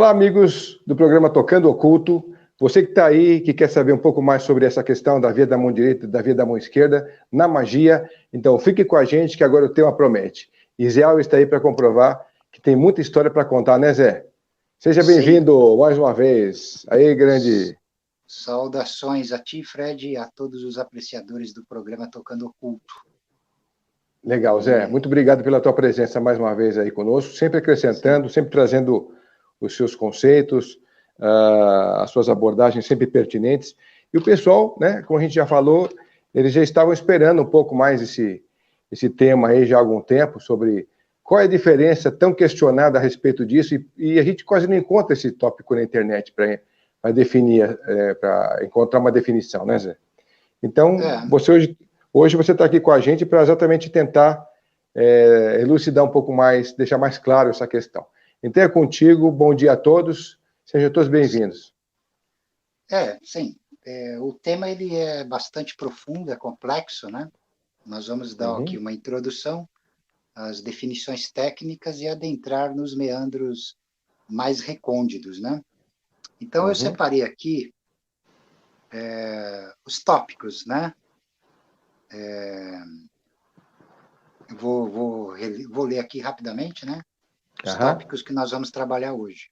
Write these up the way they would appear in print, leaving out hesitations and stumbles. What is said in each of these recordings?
Olá, amigos do programa Tocando Oculto. Você que está aí, que quer saber um pouco mais sobre essa questão da via da mão direita e da via da mão esquerda na magia, então fique com a gente que agora o tema promete. E Zé Alves está aí para comprovar que tem muita história para contar, né, Zé? Seja bem-vindo mais uma vez. Aí, grande... Saudações a ti, Fred, e a todos os apreciadores do programa Tocando Oculto. Legal, Zé. Muito obrigado pela tua presença mais uma vez aí conosco, sempre acrescentando, sempre trazendo os seus conceitos, as suas abordagens sempre pertinentes. E o pessoal, né, como a gente já falou, eles já estavam esperando um pouco mais esse tema aí já há algum tempo, sobre qual é a diferença tão questionada a respeito disso, e a gente quase não encontra esse tópico na internet para definir, para encontrar uma definição, né, Zé? Então, você hoje você está aqui com a gente para exatamente tentar elucidar um pouco mais, deixar mais claro essa questão. Então é contigo, bom dia a todos, sejam todos bem-vindos. Sim. O tema ele é bastante profundo, é complexo, né? Nós vamos dar aqui uma introdução, as definições técnicas e adentrar nos meandros mais recônditos, né? Então eu separei aqui os tópicos, né? Vou ler aqui rapidamente, né? Os tópicos que nós vamos trabalhar hoje.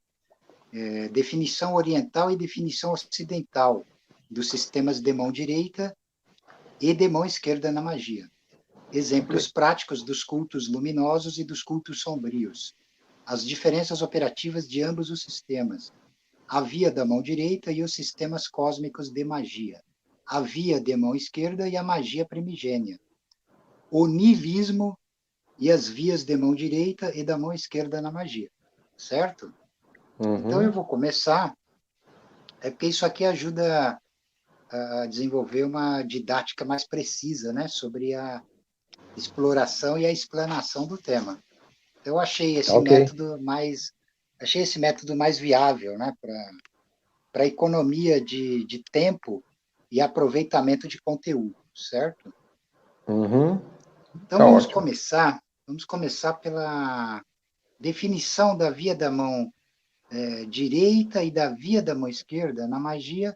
Definição oriental e definição ocidental dos sistemas de mão direita e de mão esquerda na magia. Exemplos práticos dos cultos luminosos e dos cultos sombrios. As diferenças operativas de ambos os sistemas. A via da mão direita e os sistemas cósmicos de magia. A via de mão esquerda e a magia primigênia. O niilismo e as vias de mão direita e da mão esquerda na magia. Certo? Então, eu vou começar, porque isso aqui ajuda a desenvolver uma didática mais precisa, né, sobre a exploração e a explanação do tema. Então, eu achei esse método mais viável, né, para economia de tempo e aproveitamento de conteúdo, certo? Então, vamos começar pela definição da via da mão direita e da via da mão esquerda na magia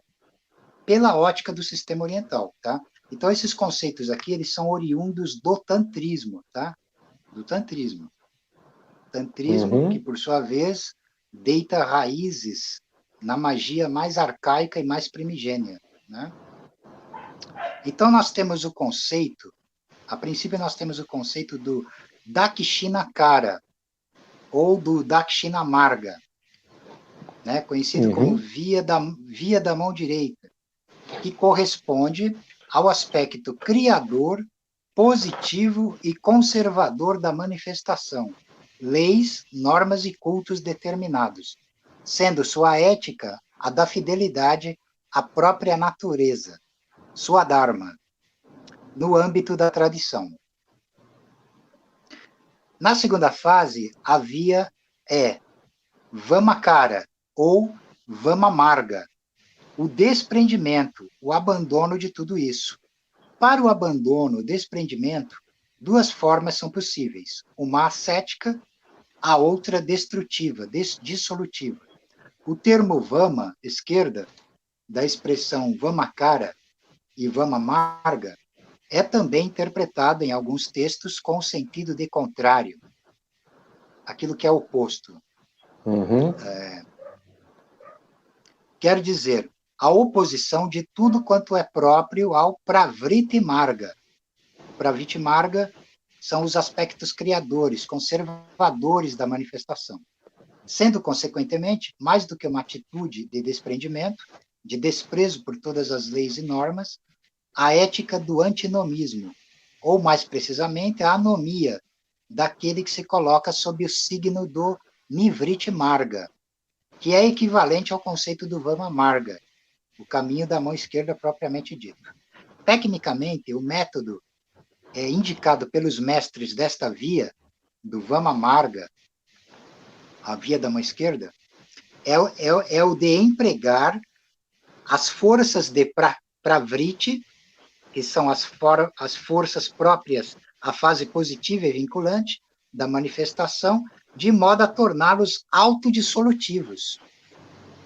pela ótica do sistema oriental, tá? Então, esses conceitos aqui, eles são oriundos do tantrismo, tá? Do tantrismo. Tantrismo que, por sua vez, deita raízes na magia mais arcaica e mais primigênia, né? Então, nós temos o conceito, a princípio nós temos o conceito do Dakshinakara, ou do Dakshinamarga, né, conhecido como via da mão direita, que corresponde ao aspecto criador, positivo e conservador da manifestação, leis, normas e cultos determinados, sendo sua ética a da fidelidade à própria natureza, sua dharma, no âmbito da tradição. Na segunda fase, a via é Vamakara, ou Vamamarga, o desprendimento, o abandono de tudo isso. Para o abandono, o desprendimento, duas formas são possíveis, uma ascética, a outra destrutiva, dissolutiva. O termo Vama, esquerda, da expressão Vamakara e Vamamarga, é também interpretado em alguns textos com o sentido de contrário, aquilo que é oposto. Quer dizer, a oposição de tudo quanto é próprio ao Pravriti Marga. O Pravriti Marga são os aspectos criadores, conservadores da manifestação, sendo, consequentemente, mais do que uma atitude de desprendimento, de desprezo por todas as leis e normas, a ética do antinomismo, ou, mais precisamente, a anomia daquele que se coloca sob o signo do Nivriti Marga, que é equivalente ao conceito do Vama Marga, o caminho da mão esquerda propriamente dito. Tecnicamente, o método indicado pelos mestres desta via, do Vama Marga, a via da mão esquerda, é o de empregar as forças de Pravriti, que são as forças próprias à fase positiva e vinculante da manifestação, de modo a torná-los autodissolutivos,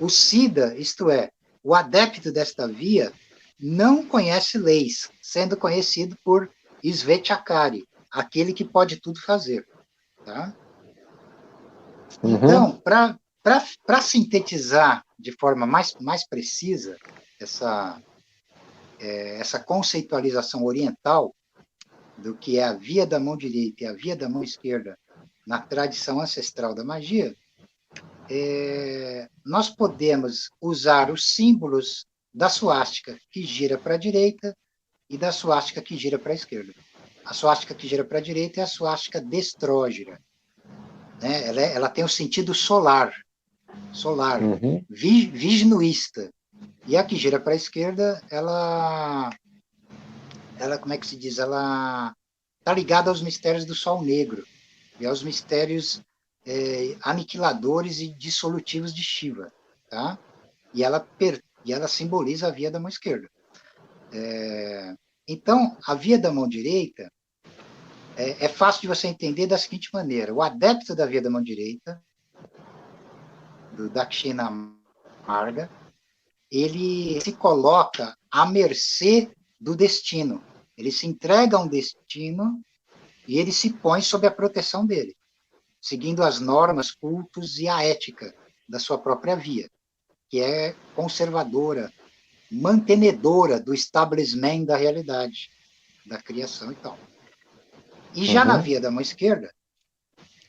O Siddha, isto é, o adepto desta via, não conhece leis, sendo conhecido por Svechakari, aquele que pode tudo fazer. Tá? Uhum. Então, para sintetizar de forma mais precisa essa conceitualização oriental do que é a via da mão direita e a via da mão esquerda na tradição ancestral da magia, nós podemos usar os símbolos da suástica que gira para a direita e da suástica que gira para a esquerda. A suástica que gira para a direita é a suástica destrógira. Né? Ela tem o sentido solar, Uhum. vishnuísta. E a que gira para a esquerda, como é que se diz? Ela está ligada aos mistérios do Sol Negro e aos mistérios aniquiladores e dissolutivos de Shiva. Tá? E ela simboliza a via da mão esquerda. Então, a via da mão direita é fácil de você entender da seguinte maneira: o adepto da via da mão direita, do Dakshina Marga, ele se coloca à mercê do destino. Ele se entrega a um destino e ele se põe sob a proteção dele, seguindo as normas, cultos e a ética da sua própria via, que é conservadora, mantenedora do establishment da realidade, da criação e tal. E já na Uhum. via da mão esquerda,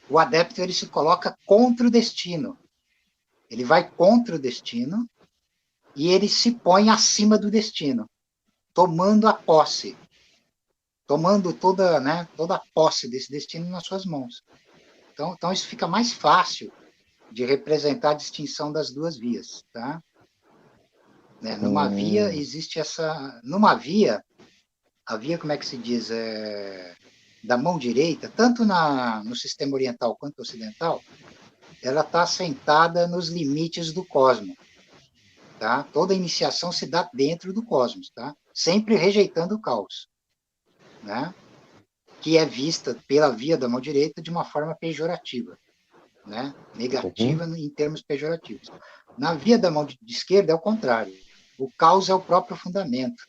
o adepto ele se coloca contra o destino. Ele vai contra o destino e ele se põe acima do destino, tomando a posse, tomando toda a posse desse destino nas suas mãos. Então isso fica mais fácil de representar a distinção das duas vias. Tá? Numa via existe essa... Numa via, a via, como é que se diz, da mão direita, tanto no sistema oriental quanto ocidental, ela está assentada nos limites do cosmos. Tá? Toda iniciação se dá dentro do cosmos, tá? Sempre rejeitando o caos, né? Que é vista pela via da mão direita de uma forma pejorativa, né? Uhum. Negativa em termos pejorativos. Na via da mão de esquerda é o contrário. O caos é o próprio fundamento.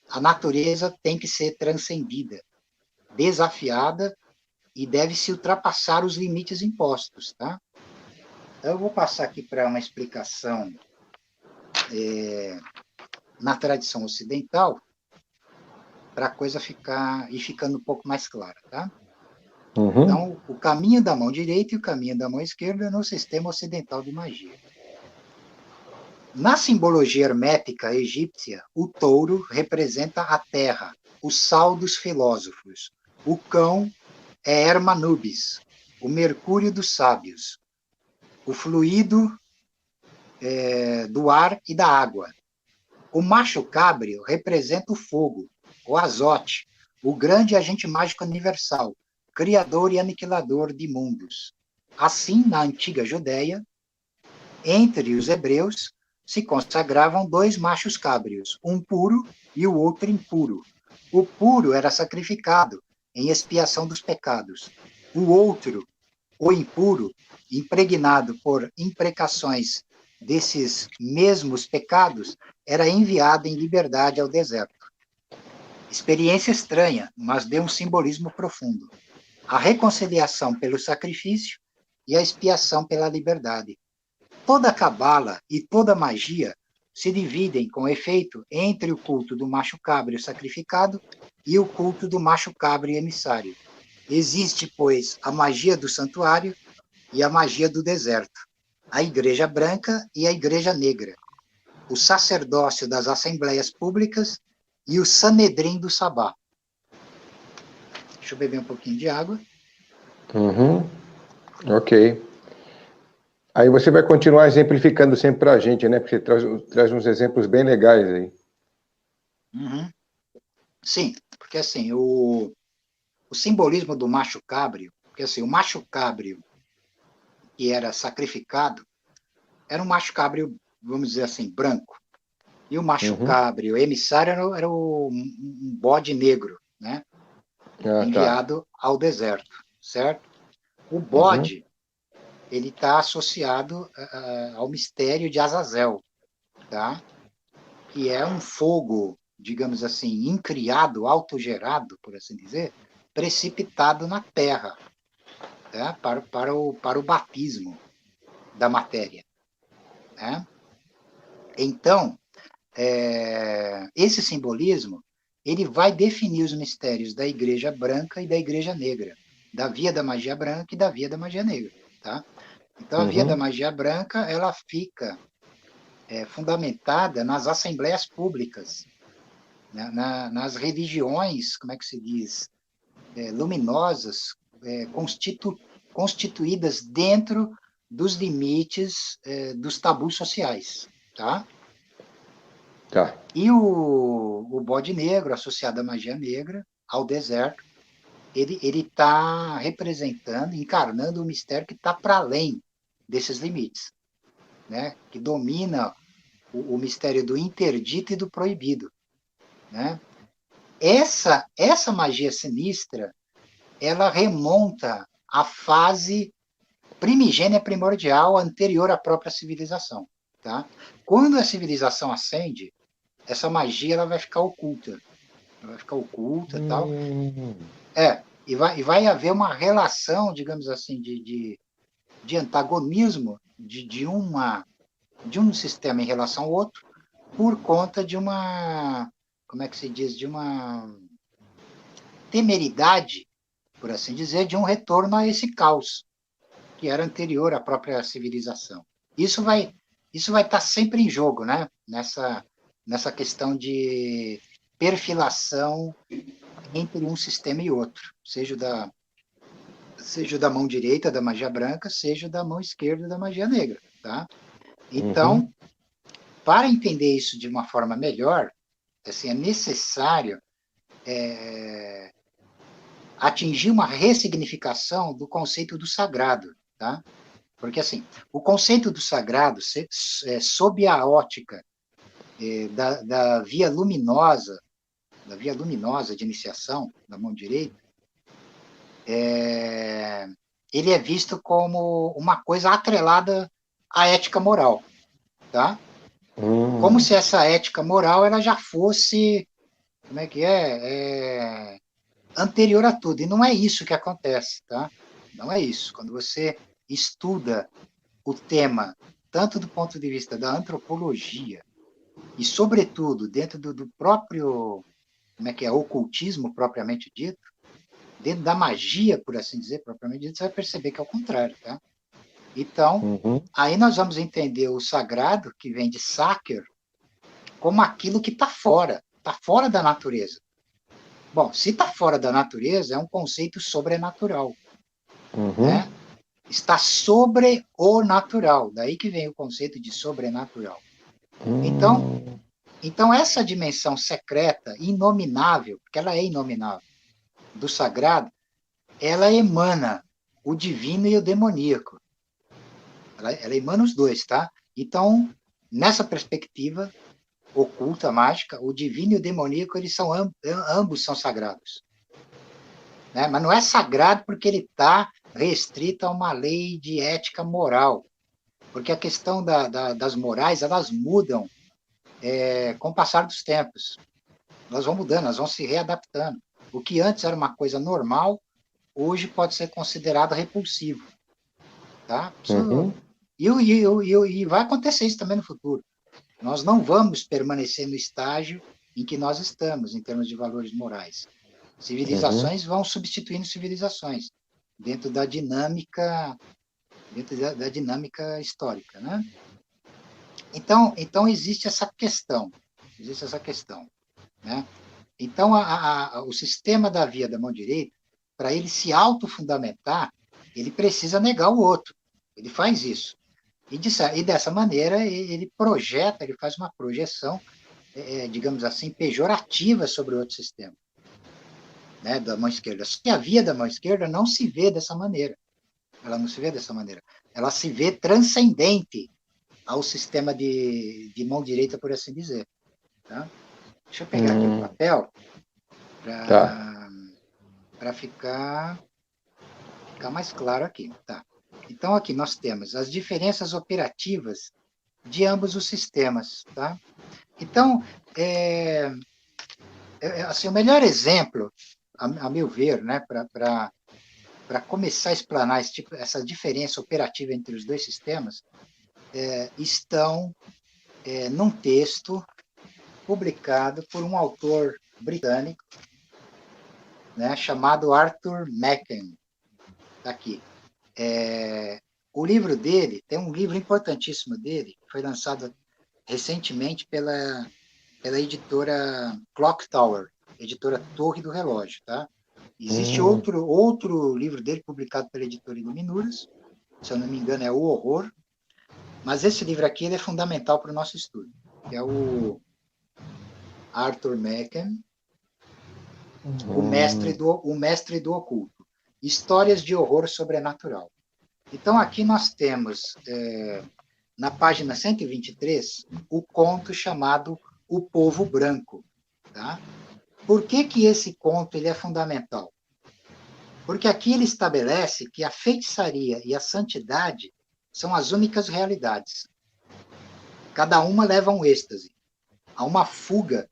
A natureza tem que ser transcendida, desafiada e deve se ultrapassar os limites impostos, tá? Então, eu vou passar aqui para uma explicação na tradição ocidental, para a coisa ir ficando um pouco mais clara, tá? Uhum. Então, o caminho da mão direita e o caminho da mão esquerda no sistema ocidental de magia. Na simbologia hermética egípcia, o touro representa a terra, o sal dos filósofos. O cão é Hermanubis, o mercúrio dos sábios. O fluido do ar e da água. O macho cabrio representa o fogo, o azote, o grande agente mágico universal, criador e aniquilador de mundos. Assim, na antiga Judéia, entre os hebreus, se consagravam dois machos cábrios, um puro e o outro impuro. O puro era sacrificado em expiação dos pecados. O outro, o impuro, impregnado por imprecações desses mesmos pecados, era enviado em liberdade ao deserto. Experiência estranha, mas de um simbolismo profundo. A reconciliação pelo sacrifício e a expiação pela liberdade. Toda a cabala e toda a magia se dividem com efeito entre o culto do macho cabrio sacrificado e o culto do macho cabrio emissário. Existe, pois, a magia do santuário e a magia do deserto, a igreja branca e a igreja negra, o sacerdócio das assembleias públicas e o Sanedrim do Sabá. Deixa eu beber um pouquinho de água. Uhum. Ok. Aí você vai continuar exemplificando sempre para a gente, né? Porque você traz uns exemplos bem legais aí. Uhum. Sim, porque assim, o simbolismo do macho cabrio, porque assim, o macho cabrio que era sacrificado era um macho cabrio, vamos dizer assim, branco. E o macho Uhum. cabrio emissário era um bode negro, né? Ah, tá. Enviado ao deserto, certo? O Uhum. bode, ele está associado ao mistério de Azazel, tá? Que é um fogo, digamos assim, incriado, autogerado, por assim dizer, precipitado na Terra, tá? Para o batismo da matéria, né? Então, esse simbolismo ele vai definir os mistérios da Igreja Branca e da Igreja Negra, da Via da Magia Branca e da Via da Magia Negra, tá? Então, a Via da Magia Branca ela fica fundamentada nas assembleias públicas, né? Nas religiões, como é que se diz, luminosas, constituídas dentro dos limites dos tabus sociais, tá? Tá. E o bode negro, associado à magia negra, ao deserto, ele está representando, encarnando o mistério que está para além desses limites, né? Que domina o mistério do interdito e do proibido, né? Essa magia sinistra, ela remonta à fase primigênia primordial anterior à própria civilização, tá? Quando a civilização ascende, essa magia ela vai ficar oculta. Ela vai ficar oculta e tal. E vai haver uma relação, digamos assim, de antagonismo de um sistema em relação ao outro por conta de uma, como é que se diz, de uma temeridade, por assim dizer, de um retorno a esse caos que era anterior à própria civilização. Isso vai estar sempre em jogo, né? Nessa questão de perfilação entre um sistema e outro, seja da mão direita da magia branca, seja da mão esquerda da magia negra, tá? Então, para entender isso de uma forma melhor, assim, é necessário atingir uma ressignificação do conceito do sagrado, tá? Porque, assim, o conceito do sagrado, sob a ótica da via luminosa de iniciação, da mão direita, ele é visto como uma coisa atrelada à ética moral, tá? Como se essa ética moral ela já fosse, como é que anterior a tudo. E não é isso que acontece, tá? Não é isso. Quando você estuda o tema, tanto do ponto de vista da antropologia e, sobretudo, dentro do próprio, como é que ocultismo propriamente dito, dentro da magia, por assim dizer, propriamente dito, você vai perceber que é o contrário, tá? Então, aí nós vamos entender o sagrado, que vem de Saker, como aquilo que está fora da natureza. Bom, se está fora da natureza, é um conceito sobrenatural, né? Está sobre o natural, daí que vem o conceito de sobrenatural. Então essa dimensão secreta, inominável, porque ela é inominável, do sagrado, ela emana o divino e o demoníaco. Ela emana os dois, tá? Então, nessa perspectiva oculta, mágica, o divino e o demoníaco, ambos são sagrados. Né? Mas não é sagrado porque ele está restrito a uma lei de ética moral. Porque a questão das morais, elas mudam com o passar dos tempos. Elas vão mudando, elas vão se readaptando. O que antes era uma coisa normal, hoje pode ser considerado repulsivo. Tá? E vai acontecer isso também no futuro. Nós não vamos permanecer no estágio em que nós estamos, em termos de valores morais. Civilizações vão substituindo civilizações dentro da dinâmica histórica, né? Então existe essa questão, né? Então o sistema da via da mão direita, para ele se autofundamentar, ele precisa negar o outro. Ele faz isso. E dessa maneira ele faz uma projeção, digamos assim, pejorativa sobre o outro sistema, né, da mão esquerda. Só que a via da mão esquerda não se vê dessa maneira. Ela não se vê dessa maneira. Ela se vê transcendente ao sistema de mão direita, por assim dizer. Tá? Deixa eu pegar aqui o papel para ficar mais claro aqui. Tá. Então, aqui nós temos as diferenças operativas de ambos os sistemas, tá? Então, assim, o melhor exemplo, a meu ver, né, para começar a explanar essa diferença operativa entre os dois sistemas, estão num texto publicado por um autor britânico, né, chamado Arthur Machen. Está aqui. O livro dele, tem um livro importantíssimo dele, que foi lançado recentemente pela editora Clock Tower, editora Torre do Relógio, tá? Existe outro livro dele publicado pela editora Iluminuras, se eu não me engano é O Horror, mas esse livro aqui ele é fundamental para o nosso estudo, que é o Arthur Machen, o mestre do oculto, histórias de horror sobrenatural. Então aqui nós temos, na página 123, o conto chamado O Povo Branco, tá? Por que esse conto ele é fundamental? Porque aqui ele estabelece que a feitiçaria e a santidade são as únicas realidades. Cada uma leva a um êxtase, a uma fuga,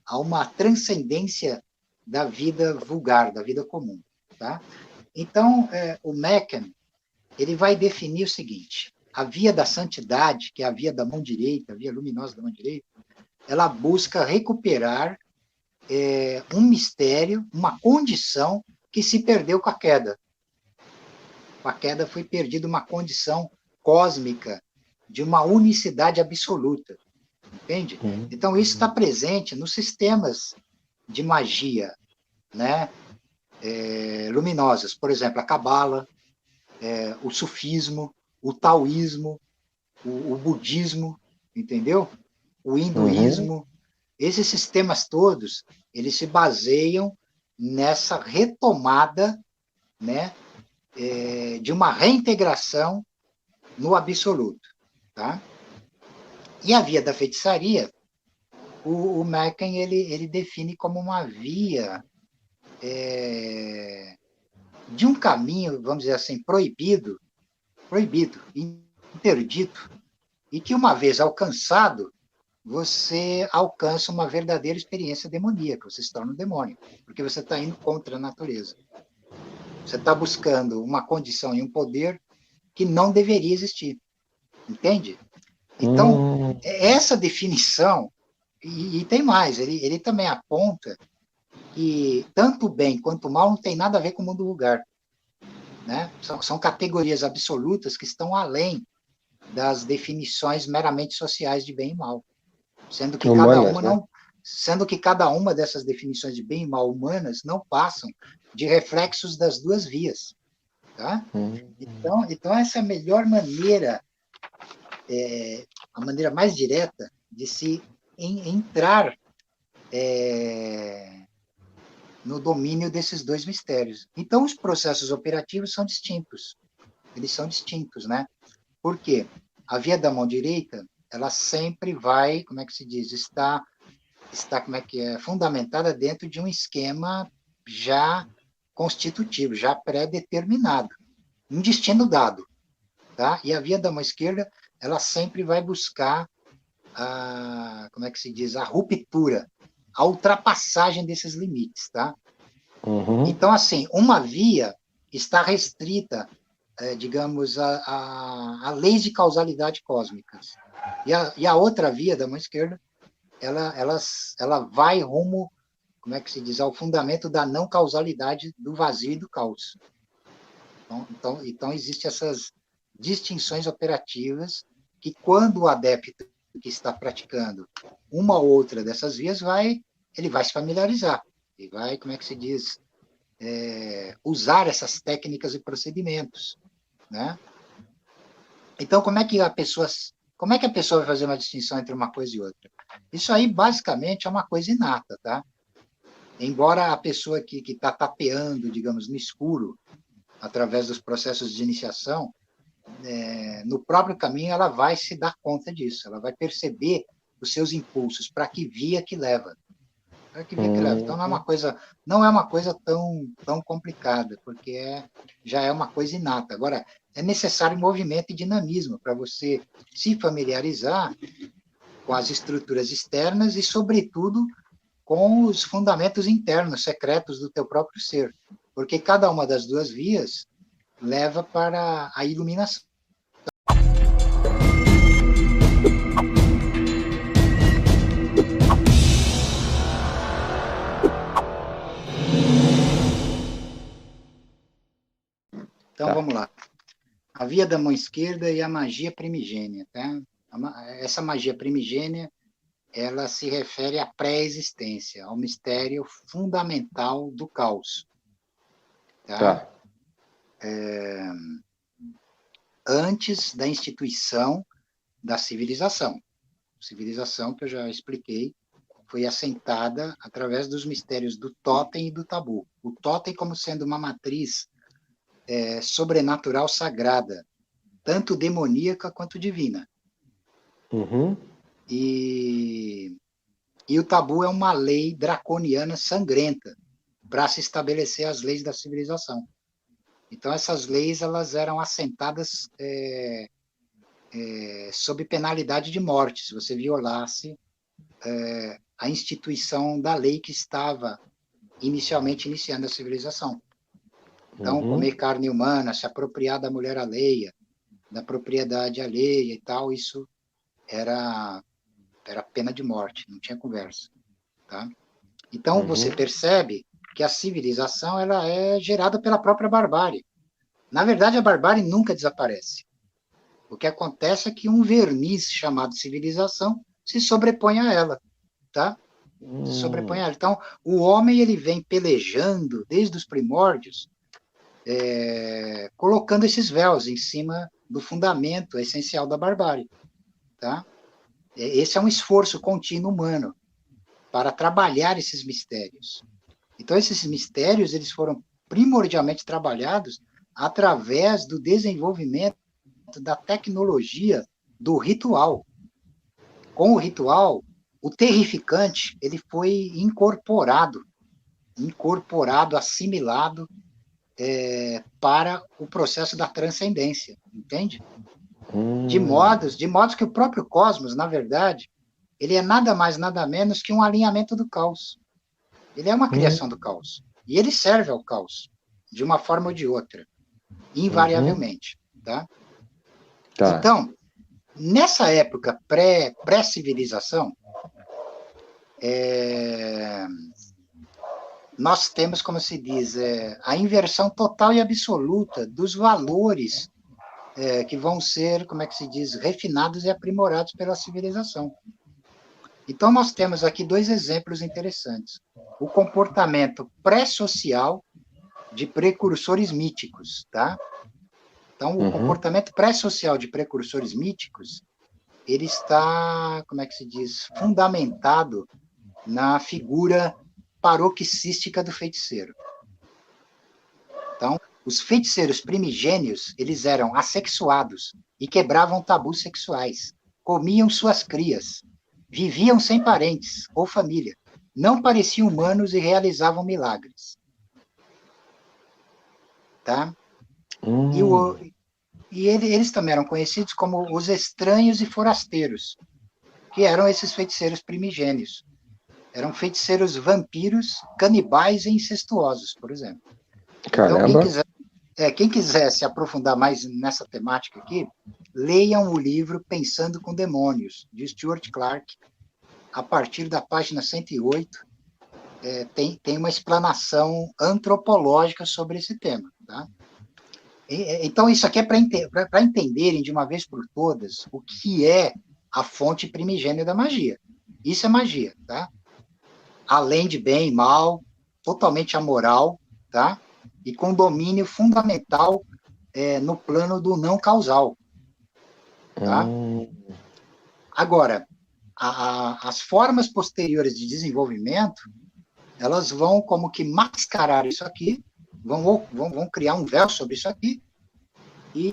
a uma transcendência da vida vulgar, da vida comum. Tá? Então, o Machen, ele vai definir o seguinte: a via da santidade, que é a via da mão direita, a via luminosa da mão direita, ela busca recuperar um mistério, uma condição que se perdeu com a queda. Com a queda foi perdida uma condição cósmica de uma unicidade absoluta, entende? Então, isso está presente nos sistemas de magia, né? Luminosas. Por exemplo, a Cabala, o sufismo, o taoísmo, o budismo, entendeu? O hinduísmo. Esses sistemas todos, eles se baseiam nessa retomada, né, de uma reintegração no absoluto. Tá? E a via da feitiçaria, o Machen ele define como uma via de um caminho, vamos dizer assim, proibido, interdito, e que uma vez alcançado, você alcança uma verdadeira experiência demoníaca, você se torna um demônio, porque você está indo contra a natureza. Você está buscando uma condição e um poder que não deveria existir. Entende? Então, essa definição, e tem mais, ele também aponta que tanto o bem quanto o mal não tem nada a ver com o mundo vulgar. Né? São categorias absolutas que estão além das definições meramente sociais de bem e mal. Sendo que cada uma dessas definições de bem e mal humanas não passam de reflexos das duas vias. Tá? Então, essa é a melhor maneira, a maneira mais direta de se entrar no domínio desses dois mistérios. Então, os processos operativos são distintos. Eles são distintos, né? Por quê? A via da mão direita, ela sempre vai, como é que se diz, está fundamentada dentro de um esquema já constitutivo, já pré-determinado, um destino dado, tá? E a via da mão esquerda, ela sempre vai buscar como é que se diz, a ruptura, a ultrapassagem desses limites, tá? Então, assim, uma via está restrita, digamos, a leis de causalidade cósmicas. E a outra via da mão esquerda, ela vai rumo, como é que se diz, ao fundamento da não causalidade do vazio e do caos. Então existem essas distinções operativas que, quando o adepto que está praticando uma ou outra dessas vias, ele vai se familiarizar, ele vai, como é que se diz, usar essas técnicas e procedimentos, né? Então, como é que a pessoa vai fazer uma distinção entre uma coisa e outra? Isso aí, basicamente, é uma coisa inata, tá? Embora a pessoa que está tapeando, digamos, no escuro, através dos processos de iniciação, no próprio caminho ela vai se dar conta disso, ela vai perceber os seus impulsos, para que via que leva. Então não é uma coisa tão complicada, porque já é uma coisa inata. Agora, é necessário movimento e dinamismo para você se familiarizar com as estruturas externas e, sobretudo, com os fundamentos internos, secretos do teu próprio ser. Porque cada uma das duas vias leva para a iluminação. Então, vamos lá. A via da mão esquerda e a magia primigênia. Tá? Essa magia primigênia, ela se refere à pré-existência, ao mistério fundamental do caos. Tá? Antes da instituição da civilização. Civilização, que eu já expliquei, foi assentada através dos mistérios do totem e do tabu. O totem como sendo uma matriz sobrenatural sagrada, tanto demoníaca quanto divina. Uhum. E o tabu é uma lei draconiana sangrenta para se estabelecer as leis da civilização. Então, essas leis elas eram assentadas sob penalidade de morte, se você violasse a instituição da lei que estava inicialmente iniciando a civilização. Então, comer carne humana, se apropriar da mulher alheia, da propriedade alheia e tal, isso era pena de morte, não tinha conversa. Tá? Então, você percebe que a civilização ela é gerada pela própria barbárie. Na verdade, a barbárie nunca desaparece. O que acontece é que um verniz chamado civilização se sobrepõe a ela. Tá? Se sobrepõe a ela. Então, o homem ele vem pelejando desde os primórdios, colocando esses véus em cima do fundamento essencial da barbárie. Tá? Esse é um esforço contínuo humano para trabalhar esses mistérios. Então, esses mistérios eles foram primordialmente trabalhados através do desenvolvimento da tecnologia do ritual. Com o ritual, o terrificante ele foi incorporado, assimilado para o processo da transcendência, entende? De modos que o próprio cosmos, na verdade, ele é nada mais, nada menos que um alinhamento do caos. Ele é uma criação do caos. E ele serve ao caos, de uma forma ou de outra, invariavelmente. Tá? Então, nessa época pré-civilização, nós temos, como se diz, a inversão total e absoluta dos valores que vão ser, como é que se diz, refinados e aprimorados pela civilização. Então, nós temos aqui dois exemplos interessantes. O comportamento pré-social de precursores míticos, tá? Então, o comportamento pré-social de precursores míticos, ele está, como é que se diz, fundamentado na figura paroxística do feiticeiro. Então, os feiticeiros primigênios, eles eram assexuados e quebravam tabus sexuais, comiam suas crias, viviam sem parentes ou família, não pareciam humanos e realizavam milagres. Tá? E eles também eram conhecidos como os estranhos e forasteiros, que eram esses feiticeiros primigênios. Eram feiticeiros vampiros, canibais e incestuosos, por exemplo. Caramba. Então, quem quiser se aprofundar mais nessa temática aqui, leiam o livro Pensando com Demônios, de Stuart Clarke. A partir da página 108, tem uma explanação antropológica sobre esse tema. Tá? Então, isso aqui é para entenderem de uma vez por todas o que é a fonte primigênia da magia. Isso é magia, tá? Além de bem e mal, totalmente amoral, tá? E com domínio fundamental no plano do não causal. Tá? Agora, as formas posteriores de desenvolvimento, elas vão como que mascarar isso aqui, vão criar um véu sobre isso aqui, e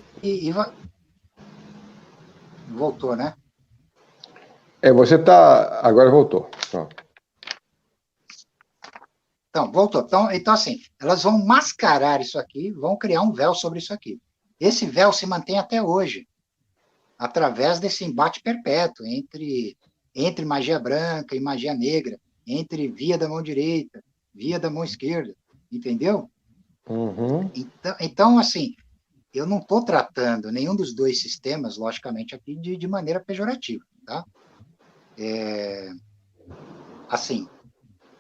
voltou, né? Você está... Agora voltou. Então, voltou. Então, assim, elas vão mascarar isso aqui, vão criar um véu sobre isso aqui. esse véu se mantém até hoje, através desse embate perpétuo entre magia branca e magia negra, entre via da mão direita, via da mão esquerda, entendeu? Uhum. Então assim, eu não estou tratando nenhum dos dois sistemas, logicamente, aqui de maneira pejorativa, tá? Assim,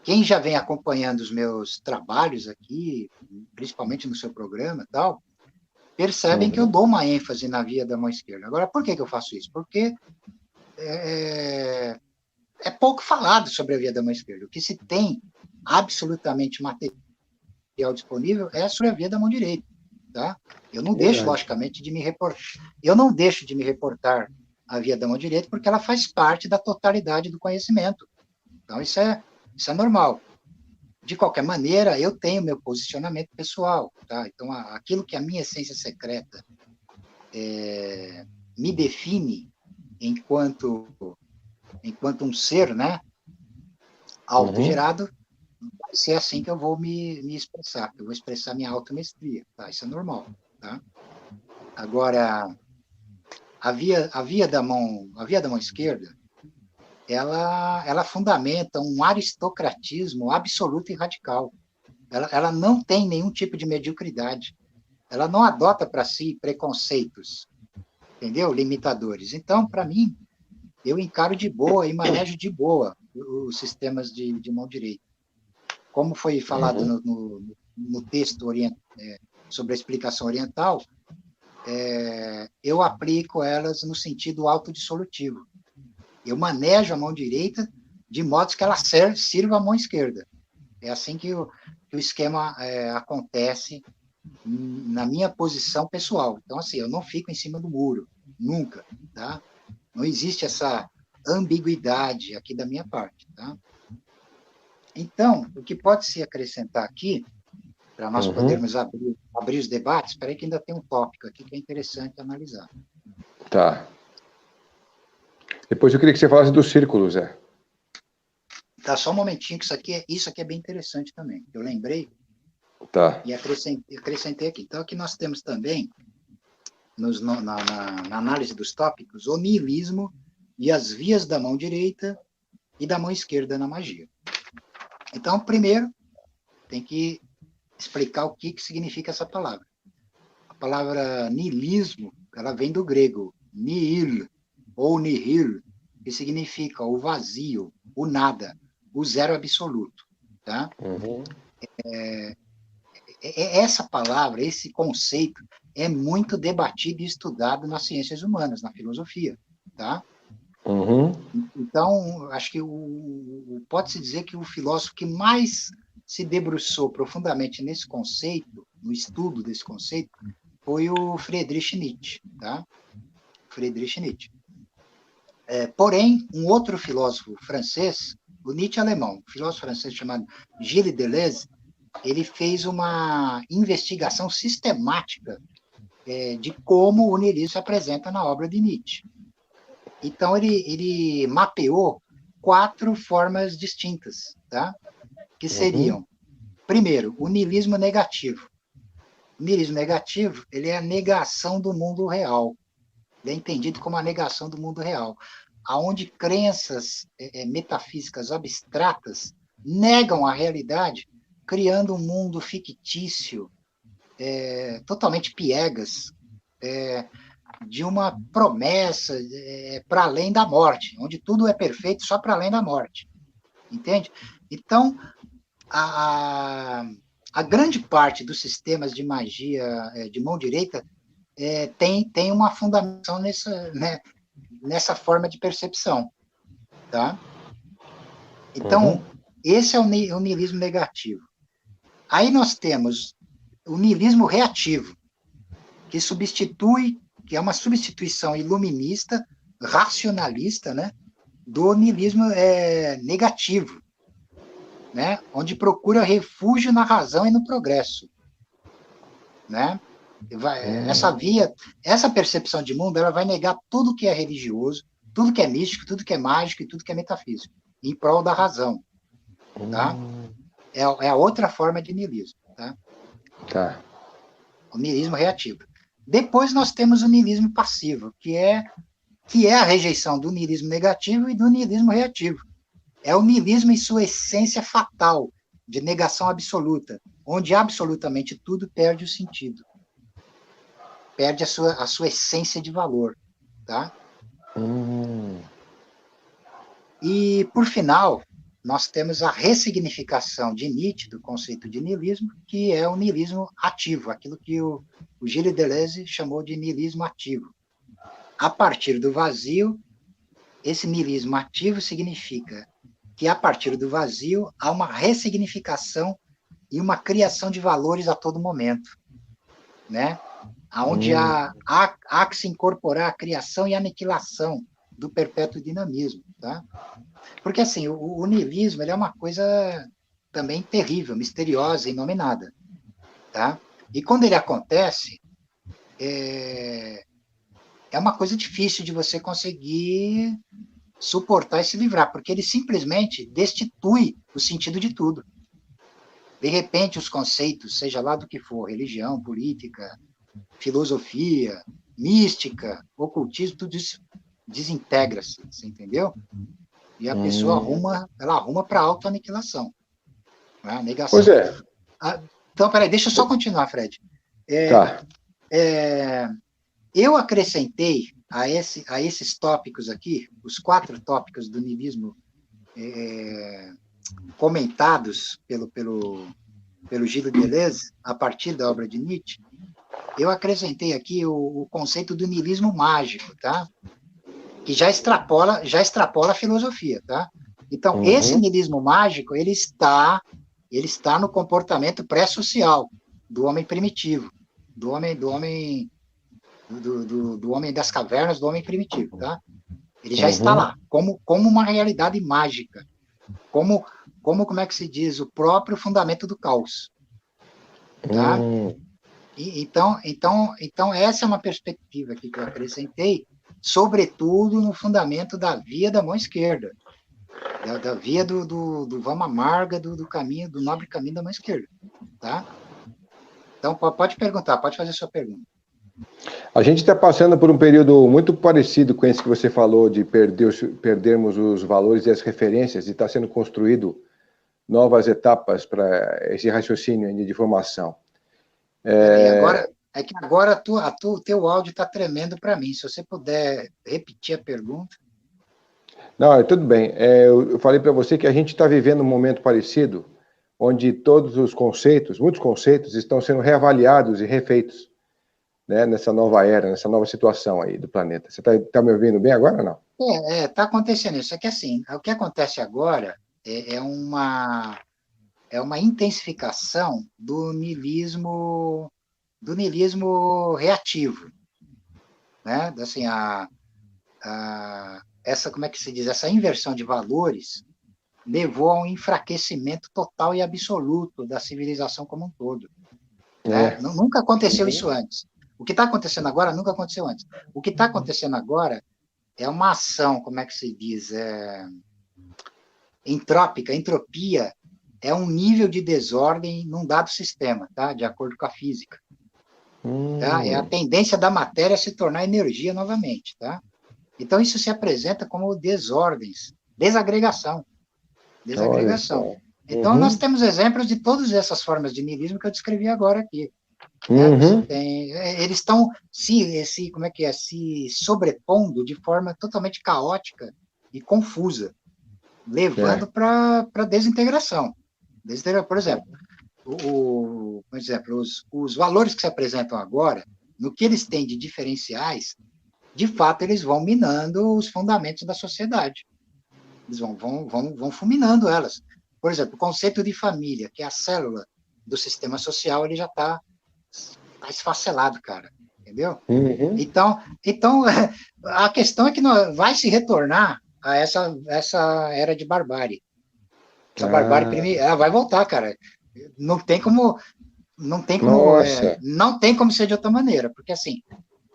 quem já vem acompanhando os meus trabalhos aqui, principalmente no seu programa e tal, percebem que eu Uhum. dou uma ênfase na via da mão esquerda. Agora, por que eu faço isso? Porque é pouco falado sobre a via da mão esquerda. O que se tem absolutamente material disponível é sobre a via da mão direita, tá? Eu não deixo, Verdade. logicamente, de me reportar. Eu não deixo de me reportar à via da mão direita porque ela faz parte da totalidade do conhecimento. Então, isso é normal. De qualquer maneira, eu tenho meu posicionamento pessoal, tá? Então, aquilo que a minha essência secreta me define enquanto um ser, né, Uhum. autogerado, vai ser assim que eu vou me expressar, que eu vou expressar minha automestria, tá? Isso é normal, tá? Agora, a via da mão esquerda, ela fundamenta um aristocratismo absoluto e radical. Ela não tem nenhum tipo de mediocridade. Ela não adota para si preconceitos, entendeu? Limitadores. Então, para mim, eu encaro de boa e manejo de boa os sistemas de mão direita. Como foi falado Uhum. no texto sobre a explicação oriental, eu aplico elas no sentido autodissolutivo. Eu manejo a mão direita de modo que ela sirva a mão esquerda. É assim que o esquema acontece na minha posição pessoal. Então, assim, eu não fico em cima do muro, nunca, tá? Não existe essa ambiguidade aqui da minha parte, tá? Então, o que pode se acrescentar aqui, para nós Uhum. podermos abrir os debates, espera aí que ainda tem um tópico aqui que é interessante analisar. Tá. Depois eu queria que você falasse dos círculos, Zé. Tá, só um momentinho, que isso aqui é bem interessante também. Eu lembrei Tá. e acrescentei aqui. Então, aqui nós temos também, na análise dos tópicos, o niilismo e as vias da mão direita e da mão esquerda na magia. Então, primeiro, tem que explicar o que significa essa palavra. A palavra niilismo, ela vem do grego nihil, ou nihil, que significa o vazio, o nada, o zero absoluto. Tá? Uhum. Essa palavra, esse conceito, é muito debatido e estudado nas ciências humanas, na filosofia. Tá? Uhum. Então, acho que pode-se dizer que o filósofo que mais se debruçou profundamente nesse conceito, no estudo desse conceito, foi o Friedrich Nietzsche. Tá? Friedrich Nietzsche. Porém, um outro filósofo francês, o Nietzsche alemão, um filósofo francês chamado Gilles Deleuze, ele fez uma investigação sistemática de como o niilismo se apresenta na obra de Nietzsche. Então, ele mapeou 4 formas distintas, tá? Que Uhum. seriam, primeiro, o niilismo negativo. O niilismo negativo, ele é a negação do mundo real. Ele é entendido como a negação do mundo real, aonde crenças metafísicas abstratas negam a realidade, criando um mundo fictício, totalmente piegas, de uma promessa para além da morte, onde tudo é perfeito só para além da morte. Entende? Então, a grande parte dos sistemas de magia de mão direita tem uma fundamentação nessa forma de percepção. Tá? Uhum. Então, esse é o niilismo negativo. Aí nós temos o niilismo reativo, que é uma substituição iluminista, racionalista, né, do niilismo negativo, né, onde procura refúgio na razão e no progresso. Né? Essa percepção de mundo, ela vai negar tudo que é religioso, tudo que é místico, tudo que é mágico e tudo que é metafísico, em prol da razão. Tá? É a outra forma de niilismo. Tá? Tá. O niilismo reativo. Depois nós temos o niilismo passivo, que é a rejeição do niilismo negativo e do niilismo reativo. É o niilismo em sua essência fatal, de negação absoluta, onde absolutamente tudo perde o sentido, perde a sua essência de valor, tá? E, por final, nós temos a ressignificação de Nietzsche do conceito de niilismo, que é o niilismo ativo, aquilo que o Gilles Deleuze chamou de niilismo ativo. A partir do vazio, esse niilismo ativo significa que, a partir do vazio, há uma ressignificação e uma criação de valores a todo momento, né? Onde há que se incorporar a criação e a aniquilação do perpétuo dinamismo, tá? Porque, assim, o niilismo ele é uma coisa também terrível, misteriosa, inominada, tá? E quando ele acontece, é uma coisa difícil de você conseguir suportar e se livrar, porque ele simplesmente destitui o sentido de tudo. De repente, os conceitos, seja lá do que for, religião, política, filosofia, mística, ocultismo, tudo isso desintegra-se, você entendeu? E a pessoa arruma para a autoaniquilação, né? Negação. Pois é. Então, peraí, deixa eu só continuar, Fred. Tá. Eu acrescentei a esses tópicos aqui, os 4 tópicos do niilismo comentados pelo Gilles Deleuze, a partir da obra de Nietzsche, eu acrescentei aqui o conceito do niilismo mágico, tá? Que já extrapola a filosofia, tá? Então, esse niilismo mágico, ele está no comportamento pré-social do homem primitivo, do homem das cavernas, do homem primitivo, tá? Ele já está lá, como uma realidade mágica, como é que se diz, o próprio fundamento do caos, tá? Então essa é uma perspectiva aqui que eu acrescentei, sobretudo no fundamento da via da mão esquerda, da via do vama amarga, do caminho, do nobre caminho da mão esquerda, tá? Então, pode perguntar, pode fazer a sua pergunta. A gente está passando por um período muito parecido com esse que você falou, de perdermos os valores e as referências, e está sendo construído novas etapas para esse raciocínio de formação. É que agora teu áudio está tremendo para mim. Se você puder repetir a pergunta. Não, tudo bem. Eu falei para você que a gente está vivendo um momento parecido, onde todos os conceitos, muitos conceitos, estão sendo reavaliados e refeitos, né, nessa nova era, nessa nova situação aí do planeta. Você está me ouvindo bem agora ou não? Está acontecendo isso. É que, assim, o que acontece agora é uma intensificação do niilismo reativo, né? Assim, essa, como é que se diz? Essa inversão de valores levou a um enfraquecimento total e absoluto da civilização como um todo, né? Nunca aconteceu isso antes. O que está acontecendo agora nunca aconteceu antes. O que está acontecendo agora é uma ação, como é que se diz? Entrópica. Entropia é um nível de desordem num dado sistema, tá? De acordo com a física. Tá? É a tendência da matéria a se tornar energia novamente, tá? Então, isso se apresenta como desordens, desagregação. Então, nós temos exemplos de todas essas formas de niilismo que eu descrevi agora aqui. Eles estão se sobrepondo de forma totalmente caótica e confusa, levando para desintegração. Por exemplo, os valores que se apresentam agora, no que eles têm de diferenciais, de fato, eles vão minando os fundamentos da sociedade. Eles vão fulminando elas. Por exemplo, o conceito de família, que é a célula do sistema social, ele já está esfacelado, cara. Entendeu? Então, a questão é que vai se retornar a essa era de barbárie. Essa barbárie vai voltar, cara. Não tem como ser de outra maneira, porque, assim,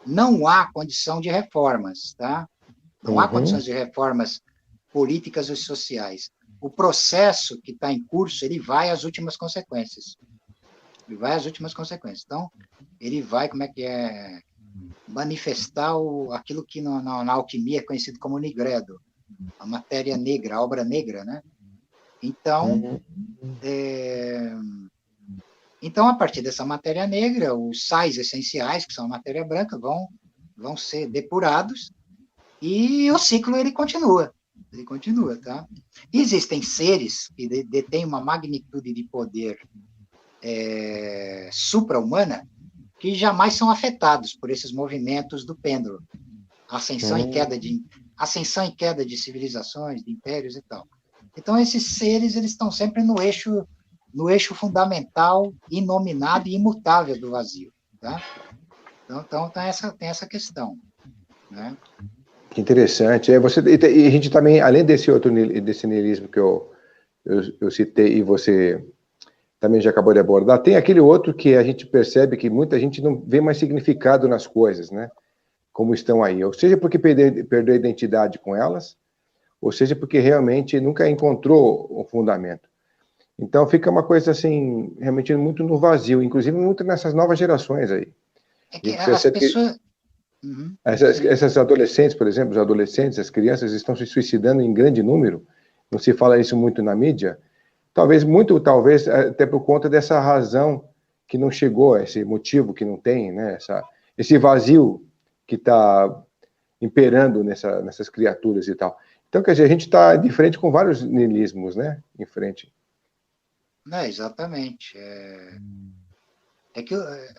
não há condição de reformas, tá? Não há condições de reformas políticas e sociais. O processo que está em curso, ele vai às últimas consequências. Ele vai às últimas consequências. Então, ele vai, manifestar aquilo que na alquimia é conhecido como nigredo, a matéria negra, a obra negra, né? Então, então, a partir dessa matéria negra, os sais essenciais, que são a matéria branca, vão ser depurados e o ciclo ele continua. Ele continua, tá? E existem seres que detêm uma magnitude de poder supra-humana que jamais são afetados por esses movimentos do pêndulo. Ascensão e queda de civilizações, de impérios e tal. Então, esses seres eles estão sempre no eixo fundamental, inominado e imutável do vazio. Tá? Então tem essa questão. Né? Que interessante. E a gente também, além desse niilismo que eu citei e você também já acabou de abordar, tem aquele outro que a gente percebe que muita gente não vê mais significado nas coisas, né? Como estão aí. Ou seja, porque perdeu a identidade com elas, ou seja, porque realmente nunca encontrou um fundamento. Então fica uma coisa assim, realmente muito no vazio, inclusive muito nessas novas gerações aí. É que as pessoas... Uhum. Essas adolescentes, por exemplo, os adolescentes, as crianças estão se suicidando em grande número, não se fala isso muito na mídia, talvez até por conta dessa razão que não chegou, esse motivo que não tem, né? Esse vazio que está imperando nessas criaturas e tal. Então, quer dizer, a gente está de frente com vários niilismos, né? Em frente. Exatamente. É que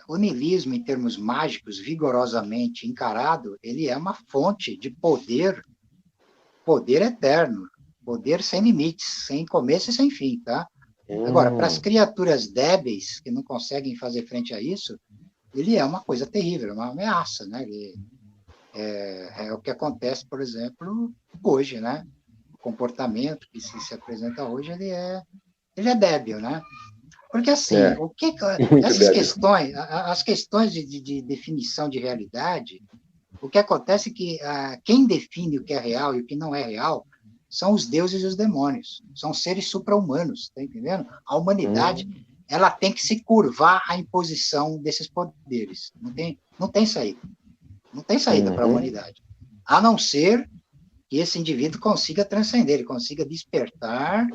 o niilismo, em termos mágicos, vigorosamente encarado, ele é uma fonte de poder eterno, poder sem limites, sem começo e sem fim, tá? Agora, para as criaturas débeis, que não conseguem fazer frente a isso, ele é uma coisa terrível, uma ameaça, né? É o que acontece, por exemplo, hoje, né? O comportamento que se apresenta hoje, ele é débil, né? Porque, assim, essas questões, as questões de definição de realidade, o que acontece é que quem define o que é real e o que não é real são os deuses e os demônios, são seres supra-humanos, tá entendendo? A humanidade, ela tem que se curvar à imposição desses poderes, não tem saída. Não tem saída para a humanidade, a não ser que esse indivíduo consiga transcender, ele consiga despertar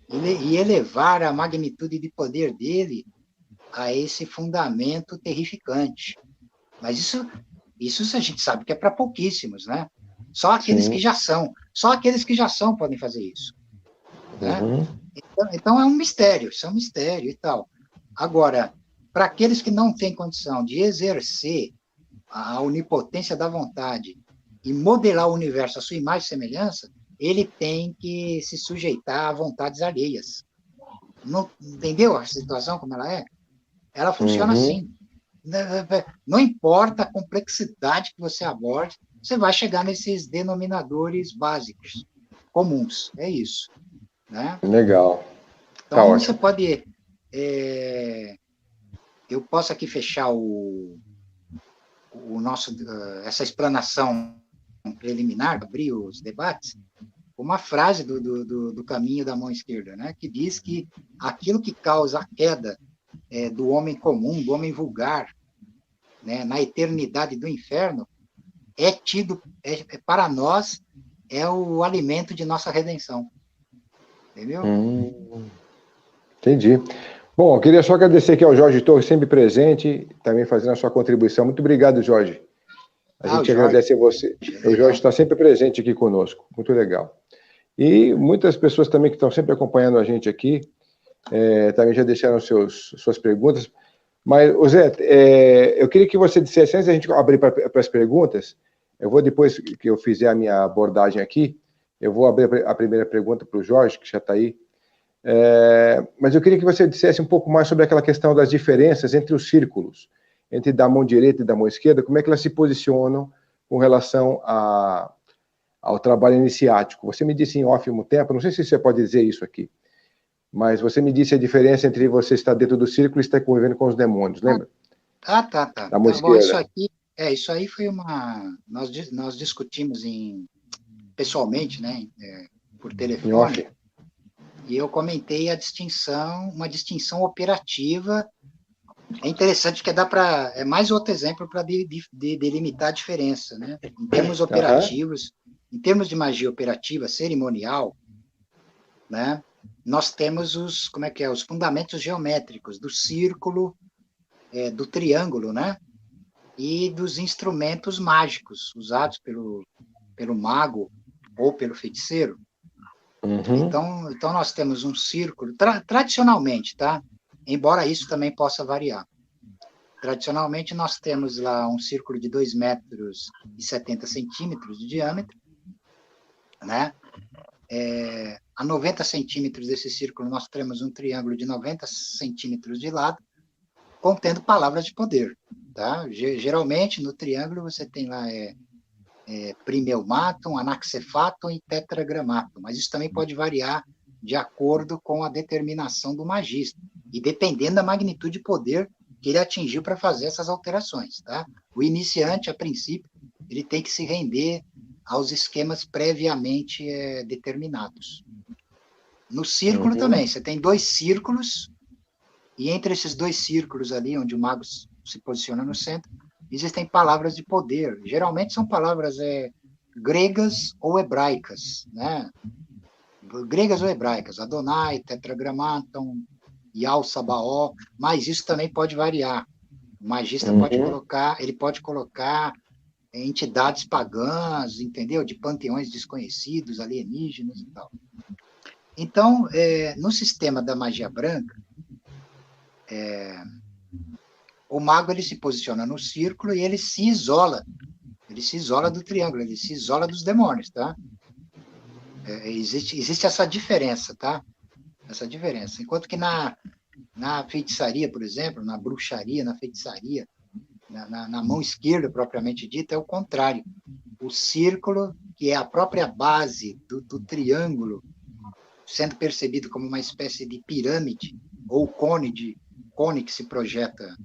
e elevar a magnitude de poder dele a esse fundamento terrificante. Mas isso a gente sabe que é para pouquíssimos, né? Só aqueles que já são podem fazer isso. Né? Então é um mistério, isso é um mistério e tal. Agora, para aqueles que não têm condição de exercer a onipotência da vontade e modelar o universo à sua imagem e semelhança, ele tem que se sujeitar a vontades alheias. Não, entendeu a situação como ela é? Ela funciona assim. Não importa a complexidade que você aborde, você vai chegar nesses denominadores básicos, comuns. É isso. Né? Legal. Então, você pode... eu posso aqui fechar essa explanação preliminar, abrir os debates, uma frase do caminho da mão esquerda, né, que diz que aquilo que causa a queda do homem comum, do homem vulgar, né, na eternidade do inferno, para nós, é o alimento de nossa redenção. Entendeu? Entendi. Bom, eu queria só agradecer aqui ao Jorge Torres, sempre presente, também fazendo a sua contribuição. Muito obrigado, Jorge. A gente agradece a você. O Jorge está sempre presente aqui conosco. Muito legal. E muitas pessoas também que estão sempre acompanhando a gente aqui, também já deixaram suas perguntas. Mas, Zé, eu queria que você dissesse, antes da gente abrir para as perguntas, eu vou, depois que eu fizer a minha abordagem aqui, eu vou abrir a primeira pergunta para o Jorge, que já está aí. Mas eu queria que você dissesse um pouco mais sobre aquela questão das diferenças entre os círculos, entre da mão direita e da mão esquerda, como é que elas se posicionam com relação ao trabalho iniciático. Você me disse em off um tempo, não sei se você pode dizer isso aqui, mas você me disse a diferença entre você estar dentro do círculo e estar convivendo com os demônios, lembra? Tá. Da mão esquerda. Bom, isso aí foi nós discutimos pessoalmente, né, por telefone, e eu comentei uma distinção operativa É interessante que é mais outro exemplo para delimitar a diferença, né? Em termos operativos, em termos de magia operativa, cerimonial, né? Nós temos os fundamentos geométricos do círculo, do triângulo, né? E dos instrumentos mágicos usados pelo mago ou pelo feiticeiro. Então nós temos um círculo, tradicionalmente, tá? Embora isso também possa variar. Tradicionalmente, nós temos lá um círculo de 2,70 metros de diâmetro, né? A 90 centímetros desse círculo, nós temos um triângulo de 90 centímetros de lado, contendo palavras de poder, tá? Geralmente, no triângulo, você tem lá primeumatum, anaxefatum e tetragramatum, mas isso também pode variar de acordo com a determinação do magista, e dependendo da magnitude de poder que ele atingiu para fazer essas alterações, tá? O iniciante, a princípio, ele tem que se render aos esquemas previamente determinados. No círculo também, você tem 2 círculos, e entre esses 2 círculos ali, onde o mago se posiciona no centro, existem palavras de poder. Geralmente são palavras gregas ou hebraicas, né? Gregas ou hebraicas, Adonai, Tetragramaton, Yal Sabaó, mas isso também pode variar. O magista pode colocar entidades pagãs, entendeu? De panteões desconhecidos, alienígenas e tal. Então, no sistema da magia branca, o mago ele se posiciona no círculo e ele se isola. Ele se isola do triângulo, ele se isola dos demônios, tá? Existe essa diferença, tá? Essa diferença. Enquanto que na feitiçaria, por exemplo, na bruxaria, na feitiçaria, na mão esquerda, propriamente dita, é o contrário. O círculo, que é a própria base do triângulo, sendo percebido como uma espécie de pirâmide, ou cone que se projeta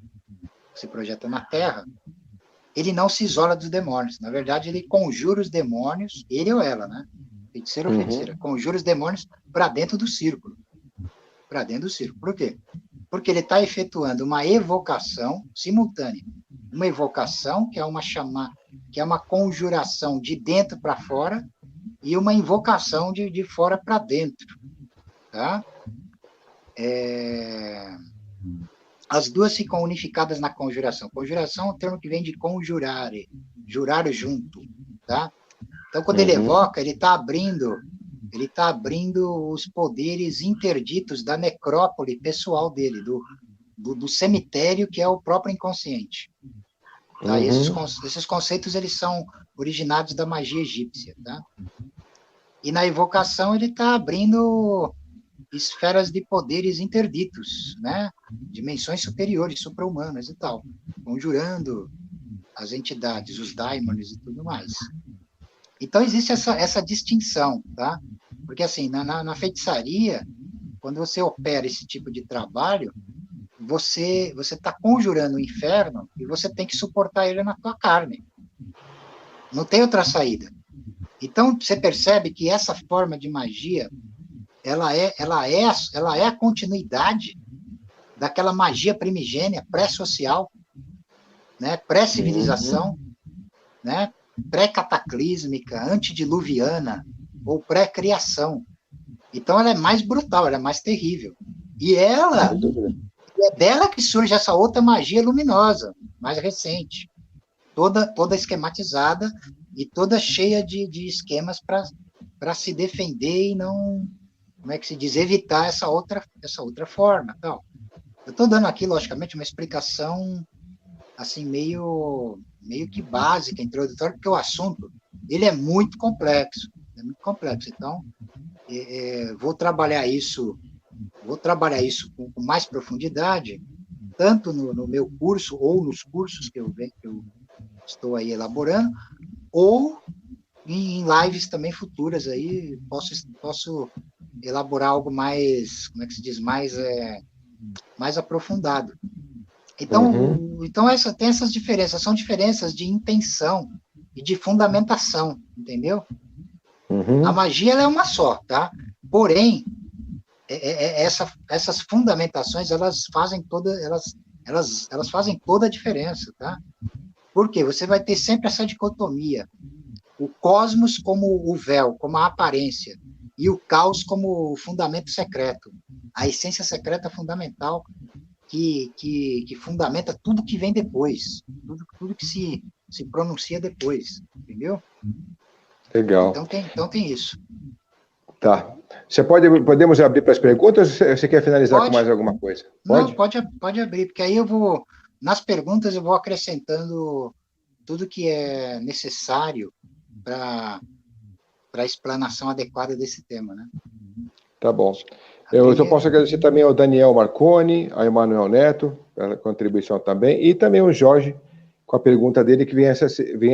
na Terra, ele não se isola dos demônios. Na verdade, ele conjura os demônios, ele ou ela, né? Feiticeiro ou feiticeira, conjura os demônios para dentro do círculo. Para dentro do círculo. Por quê? Porque ele está efetuando uma evocação simultânea. Uma evocação que é uma conjuração de dentro para fora e uma invocação de fora para dentro. Tá? As duas ficam unificadas na conjuração. Conjuração é um termo que vem de conjurare, jurar junto. Tá? Então, quando ele evoca, ele está abrindo os poderes interditos da necrópole pessoal dele, do cemitério que é o próprio inconsciente. Tá? Esses conceitos eles são originados da magia egípcia. Tá? E na evocação ele está abrindo esferas de poderes interditos, né? Dimensões superiores, supra-humanas e tal, conjurando as entidades, os daimons e tudo mais. Então, existe essa distinção, tá? Porque, assim, na feitiçaria, quando você opera esse tipo de trabalho, você está conjurando o inferno e você tem que suportar ele na tua carne. Não tem outra saída. Então, você percebe que essa forma de magia, ela é a continuidade daquela magia primigênia, pré-social, né? Pré-civilização, né? Pré-cataclísmica, antediluviana ou pré-criação. Então ela é mais brutal, ela é mais terrível. E é dela que surge essa outra magia luminosa, mais recente, toda esquematizada e toda cheia de esquemas para se defender e não, como é que se diz, evitar essa outra forma. Então, eu estou dando aqui, logicamente, uma explicação assim, meio que básica, introdutória, porque o assunto ele é muito complexo. Então, vou trabalhar isso com mais profundidade, tanto no meu curso, ou nos cursos que eu estou aí elaborando, ou em lives também futuras aí, posso elaborar algo mais, como é que se diz, mais aprofundado. Então, tem essas diferenças, são diferenças de intenção e de fundamentação, entendeu? A magia ela é uma só, tá? Porém, essas fundamentações, elas elas fazem toda a diferença, tá? Porque você vai ter sempre essa dicotomia, o cosmos como o véu, como a aparência, e o caos como o fundamento secreto, a essência secreta fundamental que fundamenta tudo que vem depois, tudo que se pronuncia depois, entendeu? Legal. Então tem isso. Tá. Podemos abrir para as perguntas ou você quer finalizar com mais alguma coisa? Pode? Não, pode abrir, porque aí nas perguntas eu vou acrescentando tudo que é necessário para a explanação adequada desse tema, né? Tá bom. Eu só posso agradecer também ao Daniel Marconi, ao Emanuel Neto, pela contribuição também, e também ao Jorge, com a pergunta dele, que vem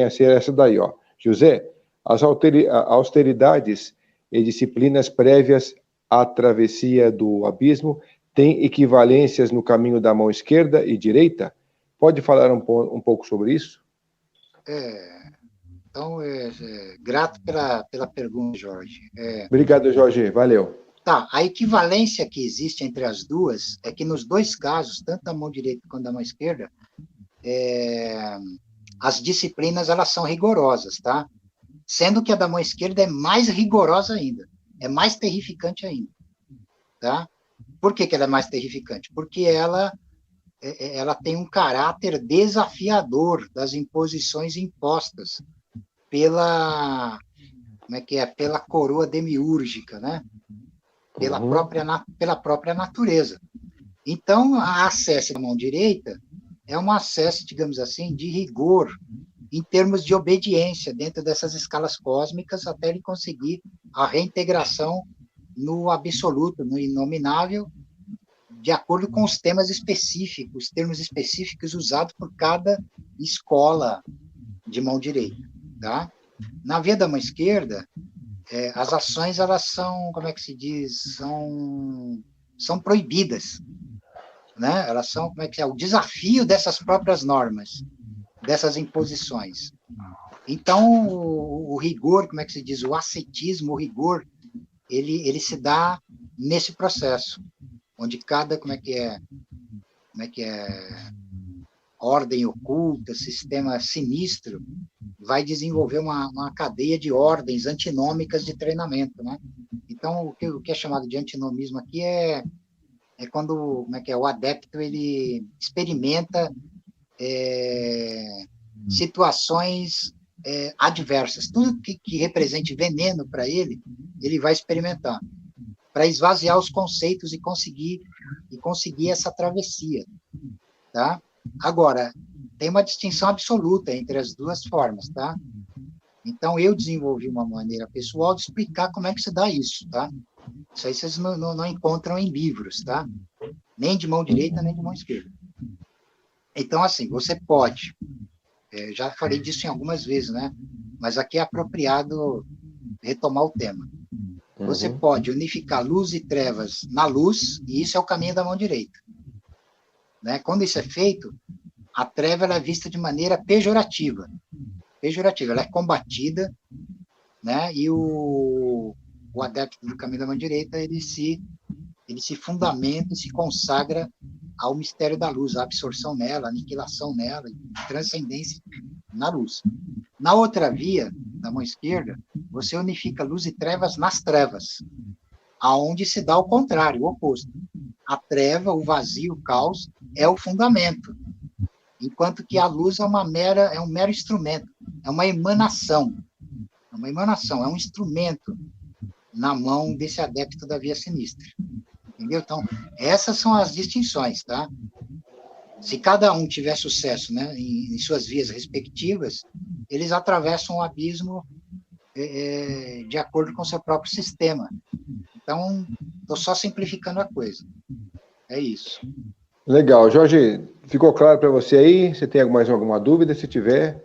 a ser essa daí, ó. José, as austeridades e disciplinas prévias à travessia do abismo têm equivalências no caminho da mão esquerda e direita? Pode falar um pouco sobre isso? Então, grato pela pergunta, Jorge. Obrigado, Jorge. Valeu. Tá, a equivalência que existe entre as duas é que nos dois casos, tanto da mão direita quanto da mão esquerda, as disciplinas elas são rigorosas, tá? Sendo que a da mão esquerda é mais rigorosa ainda, é mais terrificante ainda, tá? Por que ela é mais terrificante? Porque ela tem um caráter desafiador das imposições impostas pela pela coroa demiúrgica, né? Pela própria natureza. Então, a acesse da mão direita é uma acesse, digamos assim, de rigor em termos de obediência dentro dessas escalas cósmicas até ele conseguir a reintegração no absoluto, no inominável, de acordo com os termos específicos usados por cada escola de mão direita, tá? Na via da mão esquerda, as ações, elas são, como é que se diz, são proibidas, né? Elas são, o desafio dessas próprias normas, dessas imposições. Então, o rigor, como é que se diz, o ascetismo, o rigor, ele se dá nesse processo, onde cada, ordem oculta, sistema sinistro, vai desenvolver uma cadeia de ordens antinômicas de treinamento, né? Então, o que é chamado de antinomismo aqui é quando, o adepto, ele experimenta situações adversas. Tudo que represente veneno para ele vai experimentar, para esvaziar os conceitos e conseguir essa travessia, tá? Agora, tem uma distinção absoluta entre as duas formas, tá? Então, eu desenvolvi uma maneira pessoal de explicar como é que se dá isso, tá? Isso aí vocês não encontram em livros, tá? Nem de mão direita, nem de mão esquerda. Então, assim, você pode, já falei disso em algumas vezes, né? Mas aqui é apropriado retomar o tema. Você pode unificar luz e trevas na luz, e isso é o caminho da mão direita. Né? Quando isso é feito, a treva ela é vista de maneira pejorativa. Ela é combatida, né? E o adepto do caminho da mão direita, ele se fundamenta e se consagra ao mistério da luz, a absorção nela, a aniquilação nela, a transcendência na luz. Na outra via, da mão esquerda, você unifica luz e trevas nas trevas, aonde se dá o contrário, o oposto. A treva, o vazio, o caos, é o fundamento, enquanto que a luz é um mero instrumento, é uma emanação, é um instrumento na mão desse adepto da via sinistra. Entendeu? Então, essas são as distinções, tá? Se cada um tiver sucesso, né, em suas vias respectivas, eles atravessam o abismo de acordo com o seu próprio sistema. Então, estou só simplificando a coisa. É isso. Legal. Jorge, ficou claro para você aí? Você tem mais alguma dúvida? Se tiver,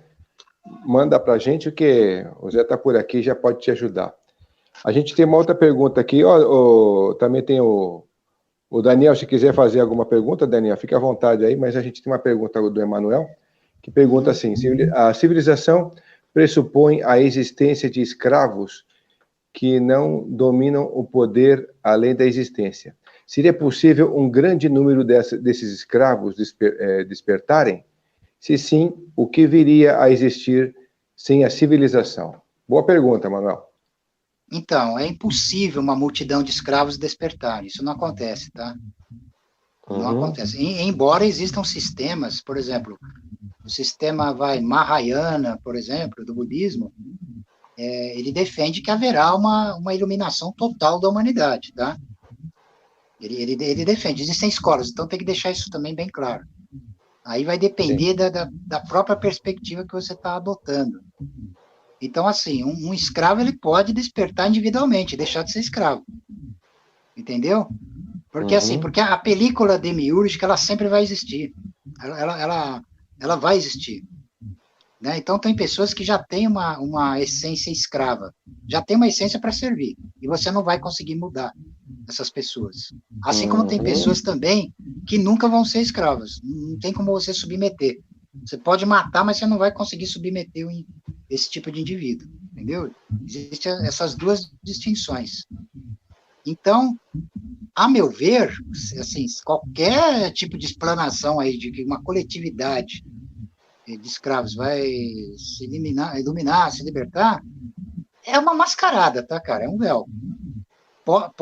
manda para a gente, que o Zé está por aqui e já pode te ajudar. A gente tem uma outra pergunta aqui. Também tem o Daniel, se quiser fazer alguma pergunta, Daniel, fique à vontade aí, mas a gente tem uma pergunta do Emanuel, que pergunta assim: a civilização pressupõe a existência de escravos que não dominam o poder além da existência. seria possível um grande número desses escravos despertarem? Se sim, o que viria a existir sem a civilização? Boa pergunta, Manuel. Então, é impossível uma multidão de escravos despertar. Isso não acontece, tá? Não acontece. Embora existam sistemas, por exemplo, o sistema Mahayana, por exemplo, do budismo, ele defende que haverá uma iluminação total da humanidade, tá? Ele defende. Existem escolas, então tem que deixar isso também bem claro. Aí vai depender da própria perspectiva que você está adotando. Então, assim, um escravo ele pode despertar individualmente, deixar de ser escravo. Entendeu? Porque assim, porque a película demiúrgica, ela sempre vai existir. Ela vai existir. Né? Então, tem pessoas que já têm uma essência escrava, já tem uma essência para servir, e você não vai conseguir mudar essas pessoas. Assim como tem pessoas também que nunca vão ser escravas, não tem como você submeter. Você pode matar, mas você não vai conseguir submeter esse tipo de indivíduo, entendeu? Existem essas duas distinções. Então, a meu ver, assim, qualquer tipo de explanação aí de que uma coletividade de escravos vai se iluminar, se libertar, é uma mascarada, tá, cara? É um véu.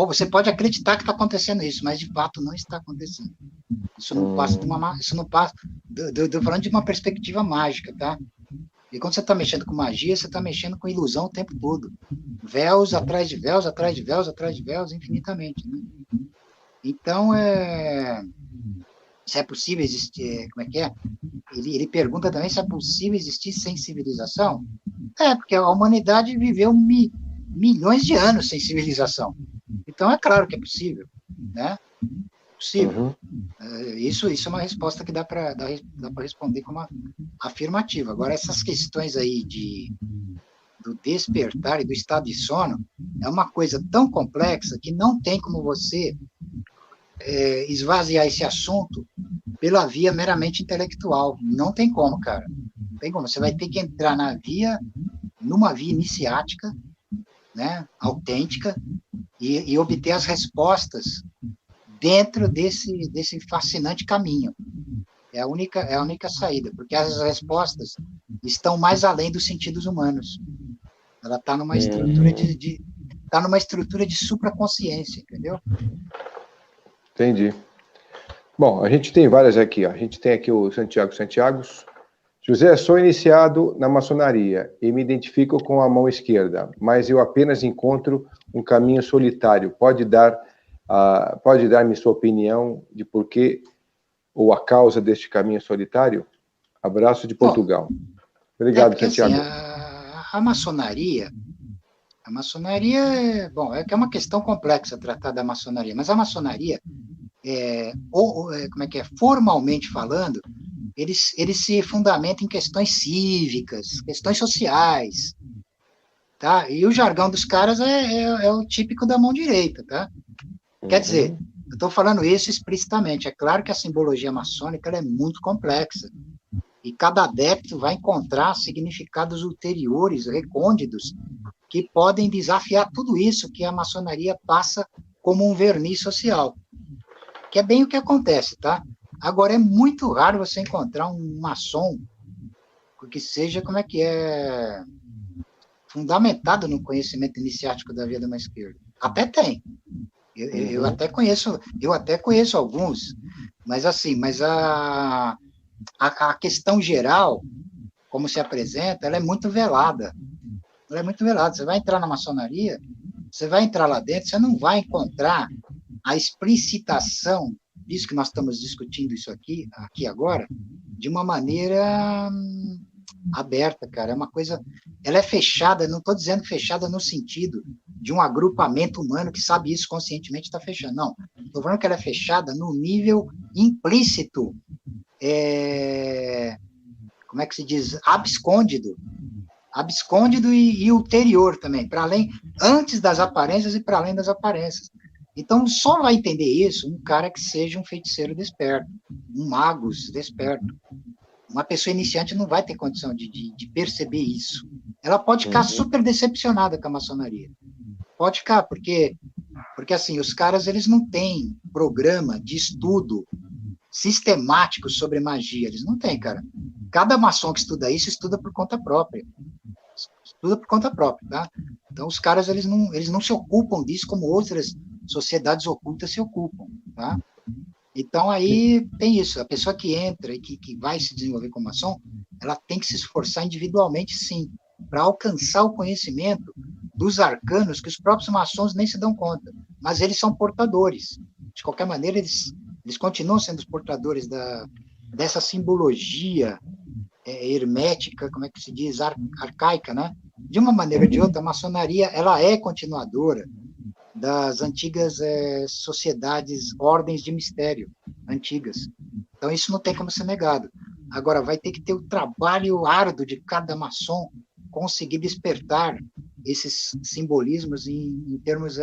Você pode acreditar que está acontecendo isso, mas de fato não está acontecendo. Isso não passa de uma. Isso não passa. Estou falando de uma perspectiva mágica, tá? E quando você está mexendo com magia, você está mexendo com ilusão o tempo todo. Véus atrás de véus, atrás de véus, atrás de véus, infinitamente. Né? Então, se é possível existir. Como é que é? Ele pergunta também se é possível existir sem civilização. Porque a humanidade viveu milhões de anos sem civilização. Então, é claro que é possível. Né? Possível. Isso é uma resposta que dá para responder como afirmativa. Agora, essas questões aí do despertar e do estado de sono é uma coisa tão complexa que não tem como você esvaziar esse assunto pela via meramente intelectual. Não tem como, cara. Não tem como. Você vai ter que entrar numa via iniciática, né, autêntica, e obter as respostas dentro desse fascinante caminho. É a única saída, porque as respostas estão mais além dos sentidos humanos. Ela está numa estrutura de supraconsciência, entendeu? Entendi. Bom, a gente tem várias aqui, ó. A gente tem aqui o Santiago Santiagos. José, sou iniciado na maçonaria e me identifico com a mão esquerda, mas eu apenas encontro um caminho solitário. Pode dar-me sua opinião de por que ou a causa deste caminho solitário? Abraço de Portugal. Obrigado, Santiago. Assim, a maçonaria é uma questão complexa tratar da maçonaria, mas a maçonaria, formalmente falando, eles se fundamentam em questões cívicas, questões sociais, tá? E o jargão dos caras é o típico da mão direita, tá? Quer dizer, eu estou falando isso explicitamente. É claro que a simbologia maçônica ela é muito complexa, e cada adepto vai encontrar significados ulteriores, recônditos, que podem desafiar tudo isso que a maçonaria passa como um verniz social, que é bem o que acontece, tá? Agora, é muito raro você encontrar um maçom que seja, fundamentado no conhecimento iniciático da via da mão esquerda. Até tem. Eu até conheço alguns, mas assim, a questão geral, como se apresenta, ela é muito velada. Ela é muito velada. Você vai entrar na maçonaria, você vai entrar lá dentro, você não vai encontrar a explicitação disso que nós estamos discutindo isso aqui agora, de uma maneira aberta, cara. É uma coisa... Ela é fechada, não estou dizendo fechada no sentido de um agrupamento humano que sabe isso conscientemente está fechando. Não. Estou falando que ela é fechada no nível implícito. Como é que se diz? Abscôndido e ulterior também, para além, antes das aparências e para além das aparências. Então, só vai entender isso um cara que seja um feiticeiro desperto, um magus desperto. Uma pessoa iniciante não vai ter condição de perceber isso. Ela pode ficar super decepcionada com a maçonaria. Pode ficar, porque Porque, assim, os caras, eles não têm programa de estudo sistemático sobre magia. Eles não têm, cara. Cada maçom que estuda isso, estuda por conta própria. Estuda por conta própria, tá? Então, os caras, eles não se ocupam disso como outras sociedades ocultas se ocupam, tá? Então, aí tem isso. A pessoa que entra e que vai se desenvolver como maçom, ela tem que se esforçar individualmente, sim, para alcançar o conhecimento dos arcanos que os próprios maçons nem se dão conta. Mas eles são portadores. De qualquer maneira, eles continuam sendo os portadores dessa simbologia hermética, como é que se diz, arcaica, né? De uma maneira ou de outra, a maçonaria ela é continuadora das antigas sociedades, ordens de mistério antigas. Então, isso não tem como ser negado. Agora, vai ter que ter o trabalho árduo de cada maçom conseguir despertar esses simbolismos em termos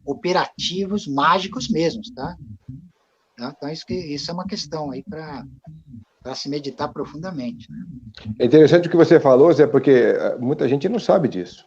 operativos, mágicos mesmos, tá? Então, isso é uma questão aí para se meditar profundamente. Né? É interessante o que você falou, Zé, porque muita gente não sabe disso.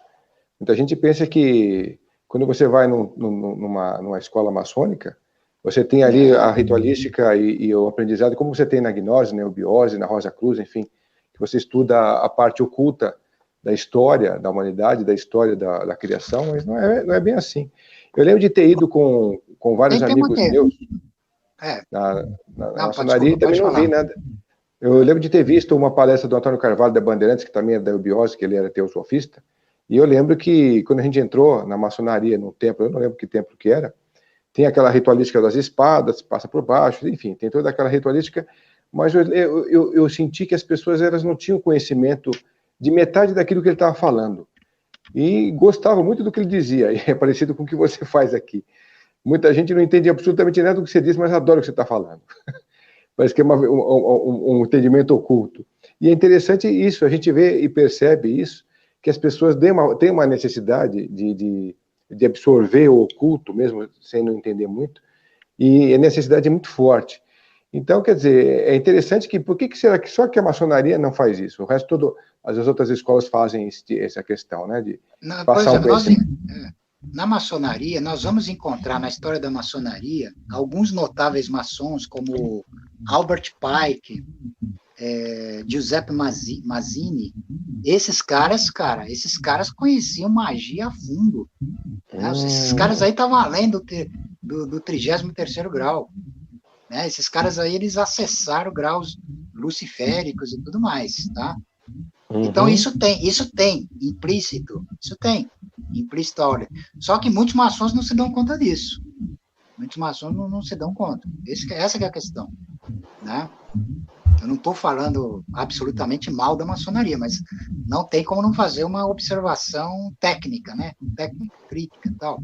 Muita gente pensa que quando você vai numa escola maçônica, você tem ali a ritualística e o aprendizado, como você tem na Gnose, na Eubiose, na Rosa Cruz, enfim, que você estuda a parte oculta da história da humanidade, da história da criação, mas não é bem assim. Eu lembro de ter ido com vários amigos meus na maçonaria e também não vi nada. Eu lembro de ter visto uma palestra do Antônio Carvalho da Bandeirantes, que também era da Eubiose, que ele era teosofista, e eu lembro que quando a gente entrou na maçonaria, num templo, eu não lembro que templo que era, tem aquela ritualística das espadas, passa por baixo, enfim, tem toda aquela ritualística, mas eu senti que as pessoas elas não tinham conhecimento de metade daquilo que ele estava falando. E gostavam muito do que ele dizia, e é parecido com o que você faz aqui. Muita gente não entende absolutamente nada do que você diz, mas adora o que você está falando. Parece que é um entendimento oculto. E é interessante isso, a gente vê e percebe isso, que as pessoas têm uma necessidade de absorver o oculto, mesmo sem não entender muito, e a necessidade é muito forte. Então, quer dizer, é interessante que, por que será que só que a maçonaria não faz isso? O resto, as outras escolas fazem essa questão, né, de passar por exemplo, na maçonaria, nós vamos encontrar na história da maçonaria alguns notáveis maçons, como Albert Pike, Giuseppe Mazzini. Esses caras conheciam magia a fundo. Né? Esses caras aí estavam além do 33º grau. Né? Esses caras aí, eles acessaram graus luciféricos e tudo mais, tá? Então, isso tem implícito, a ordem. Só que muitos maçons não se dão conta disso. Muitos maçons não se dão conta. Essa que é a questão, né? Eu não estou falando absolutamente mal da maçonaria, mas não tem como não fazer uma observação técnica, né? Técnica, crítica e tal.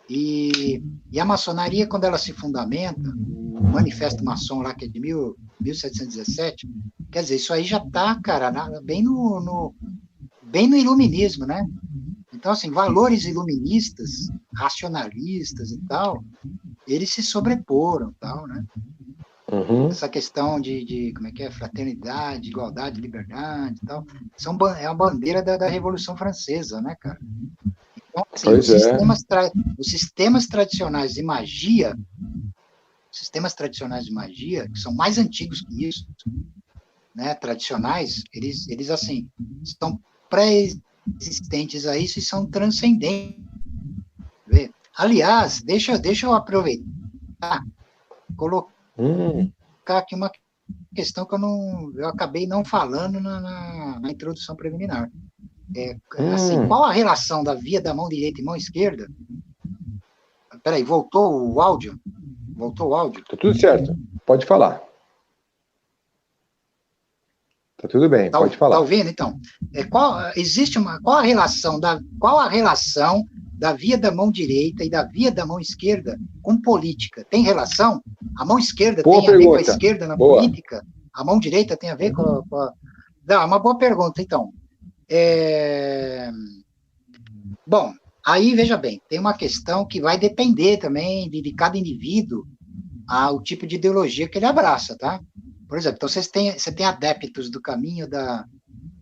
E a maçonaria, quando ela se fundamenta, o Manifesto Maçom lá, que é de 1717, quer dizer, isso aí já está, cara, bem no iluminismo, né? Então, assim, valores iluministas, racionalistas e tal, eles se sobreporam, tal, né? Essa questão de como é que é, fraternidade, igualdade, liberdade e tal, é a bandeira da Revolução Francesa, né, cara? Então, assim, os sistemas tradicionais de magia, que são mais antigos que isso, né, tradicionais, eles assim, estão pré-existentes a isso e são transcendentes. Aliás, deixa eu aproveitar, colocar aqui uma questão que eu acabei não falando na introdução preliminar. Assim, qual a relação da via da mão direita e mão esquerda? Peraí, voltou o áudio? Tá tudo certo, pode falar. Tá tudo bem, pode falar. Tá ouvindo, então? Qual a relação da via da mão direita e da via da mão esquerda com política? Tem relação? A mão esquerda tem a ver com a esquerda na política? A mão direita tem a ver com a... Não, é uma boa pergunta, então. Bom, aí, veja bem, tem uma questão que vai depender também de cada indivíduo, o tipo de ideologia que ele abraça, tá? Por exemplo, então você tem adeptos do caminho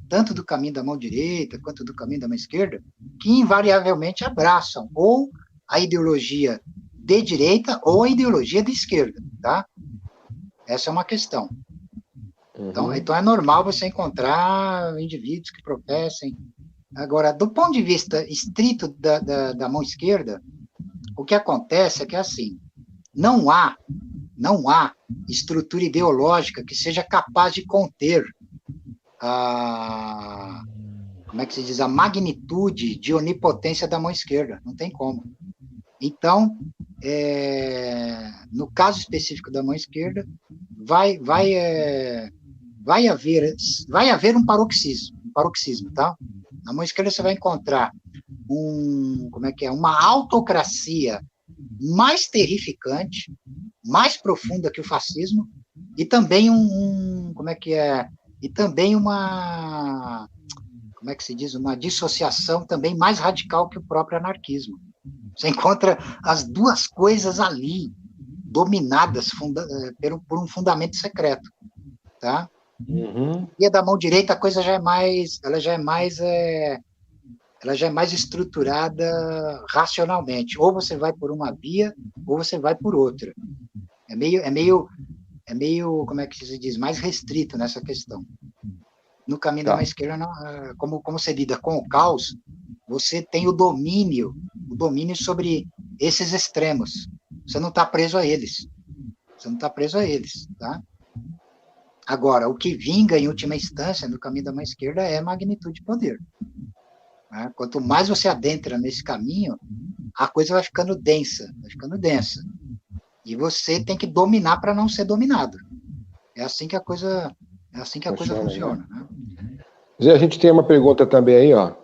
tanto do caminho da mão direita quanto do caminho da mão esquerda, que invariavelmente abraçam ou a ideologia de direita ou a ideologia de esquerda, tá? Essa é uma questão. Então é normal você encontrar indivíduos que professem. Agora, do ponto de vista estrito da mão esquerda, o que acontece é que, assim, não há estrutura ideológica que seja capaz de conter como é que se diz, a magnitude de onipotência da mão esquerda. Não tem como. Então, no caso específico da mão esquerda, vai haver um paroxismo, tá? Na mão esquerda você vai encontrar uma autocracia mais terrificante, mais profunda que o fascismo, e também uma dissociação também mais radical que o próprio anarquismo. Você encontra as duas coisas ali, dominadas por um fundamento secreto, tá? E da mão direita a coisa já é mais estruturada racionalmente. Ou você vai por uma via, ou você vai por outra. É meio, como é que se diz, mais restrito nessa questão. No caminho da mão esquerda, como você lida com o caos, você tem o domínio sobre esses extremos. Você não está preso a eles. Tá? Agora, o que vinga em última instância no caminho da mão esquerda é magnitude de poder. Né? Quanto mais você adentra nesse caminho, a coisa vai ficando densa. E você tem que dominar para não ser dominado. É assim que a coisa funciona. Né? Zé, a gente tem uma pergunta também aí, ó.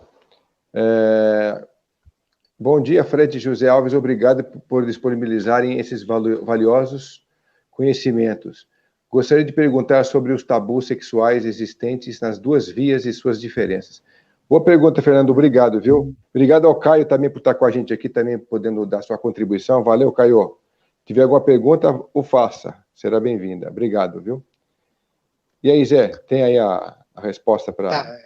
Bom dia, Fred e José Alves, obrigado por disponibilizarem esses valiosos conhecimentos. Gostaria de perguntar sobre os tabus sexuais existentes nas duas vias e suas diferenças. Boa pergunta, Fernando, obrigado, viu? Obrigado ao Caio também por estar com a gente aqui, também podendo dar sua contribuição. Valeu, Caio. Se tiver alguma pergunta, o faça. Será bem-vinda. Obrigado, viu? E aí, Zé, tem aí a resposta para... Tá.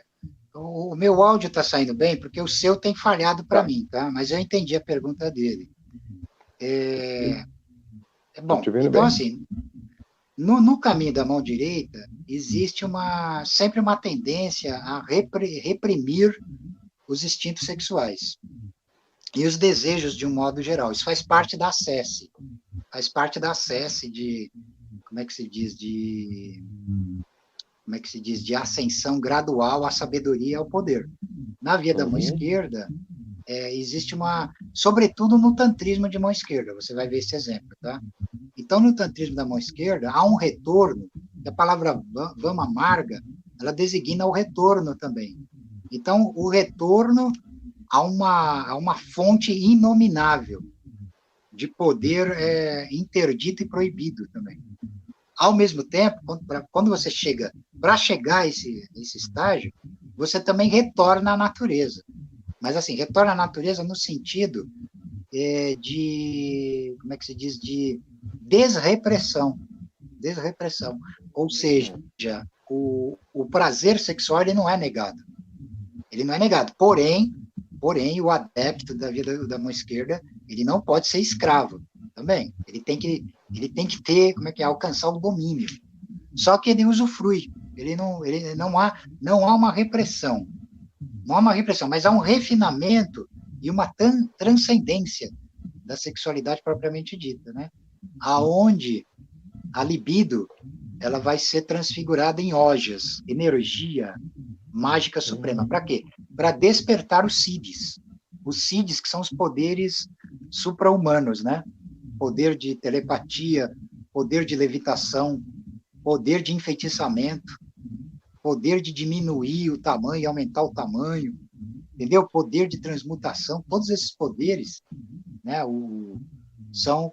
O meu áudio está saindo bem, porque o seu tem falhado para mim, tá? Mas eu entendi a pergunta dele. Bom, então, bem. Assim, no caminho da mão direita, existe sempre uma tendência a reprimir os instintos sexuais e os desejos de um modo geral. Isso faz parte da ascese. De ascensão gradual à sabedoria e ao poder. Na via da mão esquerda, existe sobretudo no tantrismo de mão esquerda, você vai ver esse exemplo, tá? Então, no tantrismo da mão esquerda, há um retorno, a palavra vama marga, ela designa o retorno também. Então, o retorno a uma fonte inominável de poder interdito e proibido também. Ao mesmo tempo, quando você para chegar a esse estágio, você também retorna à natureza. Mas, assim, retorna à natureza no sentido de desrepressão. Ou seja, o prazer sexual ele não é negado. Porém, o adepto da vida da mão esquerda, ele não pode ser escravo também. Ele tem que ter, alcançar o domínio. Só que ele usufrui. Não há uma repressão. Não há uma repressão, mas há um refinamento e uma transcendência da sexualidade propriamente dita, né? Aonde a libido ela vai ser transfigurada em ojas, energia, mágica suprema. Para quê? Para despertar os siddhis. Os siddhis que são os poderes supra-humanos, né? Poder de telepatia, poder de levitação, poder de enfeitiçamento, poder de diminuir o tamanho e aumentar o tamanho, entendeu? Poder de transmutação, todos esses poderes, né, são,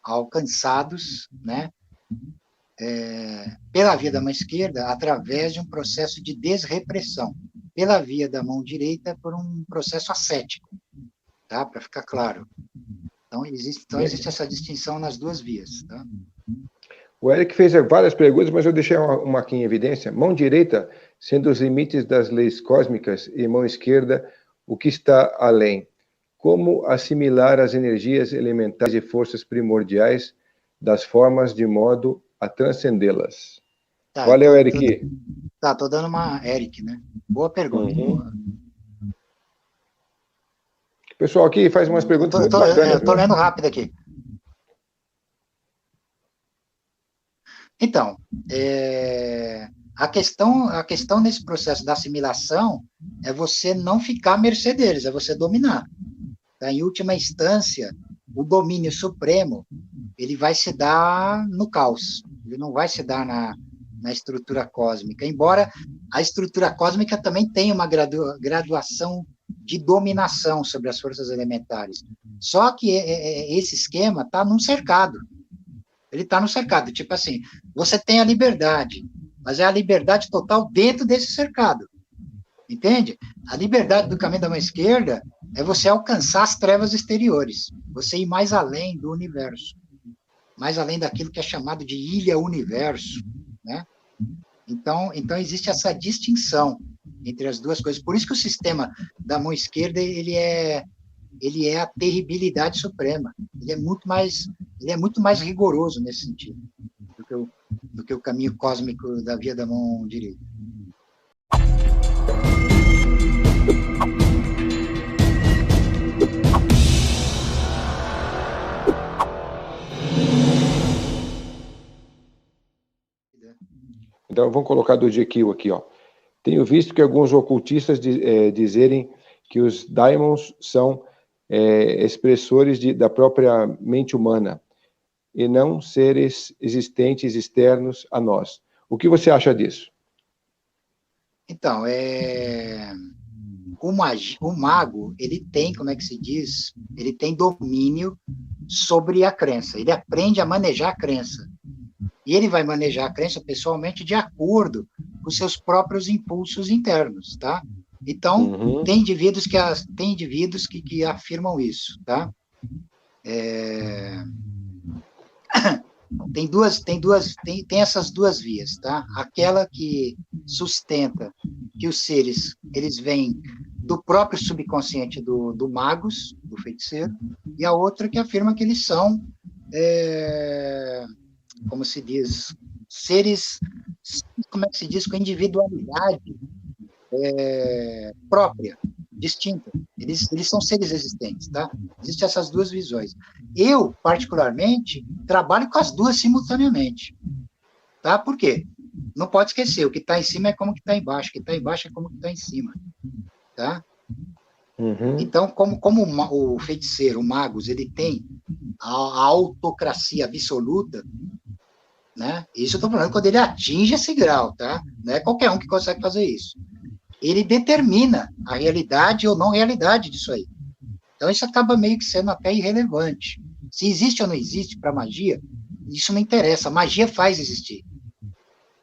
alcançados, né, pela via da mão esquerda, através de um processo de desrepressão. Pela via da mão direita, por um processo ascético, tá? Para ficar claro. Então, existe essa distinção nas duas vias, tá? O Eric fez várias perguntas, mas eu deixei uma aqui em evidência. Mão direita, sendo os limites das leis cósmicas, e mão esquerda, o que está além. como assimilar as energias elementares e forças primordiais das formas de modo a transcendê-las? Tá, Valeu, Eric. Tô dando uma Eric, né? Boa pergunta. Boa. O pessoal aqui faz umas perguntas muito bacanas. Eu tô lendo rápido aqui. Então, a questão nesse processo da assimilação é você não ficar à mercê deles, é você dominar. Tá? Em última instância, o domínio supremo, ele vai se dar no caos, ele não vai se dar na estrutura cósmica, embora a estrutura cósmica também tenha uma graduação de dominação sobre as forças elementares. Só que esse esquema está num cercado. Ele está no cercado, tipo assim, você tem a liberdade, mas é a liberdade total dentro desse cercado. Entende? A liberdade do caminho da mão esquerda é você alcançar as trevas exteriores, você ir mais além do universo, mais além daquilo que é chamado de ilha-universo, né? Então existe essa distinção entre as duas coisas. Por isso que o sistema da mão esquerda ele é a terribilidade suprema. Ele é muito mais rigoroso nesse sentido do que o caminho cósmico da via da mão direita. Então, vamos colocar do GQ aqui, ó. Tenho visto que alguns ocultistas dizerem que os daimons são expressores da própria mente humana e não seres existentes externos a nós. O que você acha disso? Então, o mago, ele tem, como é que se diz? Ele tem domínio sobre a crença. Ele aprende a manejar a crença. E ele vai manejar a crença pessoalmente de acordo com seus próprios impulsos internos, tá? Então, tem indivíduos que afirmam isso, tá? Tem essas duas vias, tá? Aquela que sustenta que os seres, eles vêm do próprio subconsciente do magos, do feiticeiro, e a outra que afirma que eles são, como se diz, seres, como é que se diz, com individualidade própria, distinta. Eles são seres existentes, tá? Existem essas duas visões. Eu, particularmente, trabalho com as duas simultaneamente, tá? Por quê? Não pode esquecer, o que está em cima é como o que está embaixo, o que está embaixo é como o que está em cima, tá? Então, como o feiticeiro, o magos, ele tem a autocracia absoluta, né? Isso eu estou falando quando ele atinge esse grau, tá? Não é qualquer um que consegue fazer isso. Ele determina a realidade ou não realidade disso aí. Então, isso acaba meio que sendo até irrelevante. Se existe ou não existe para a magia, isso não interessa. A magia faz existir.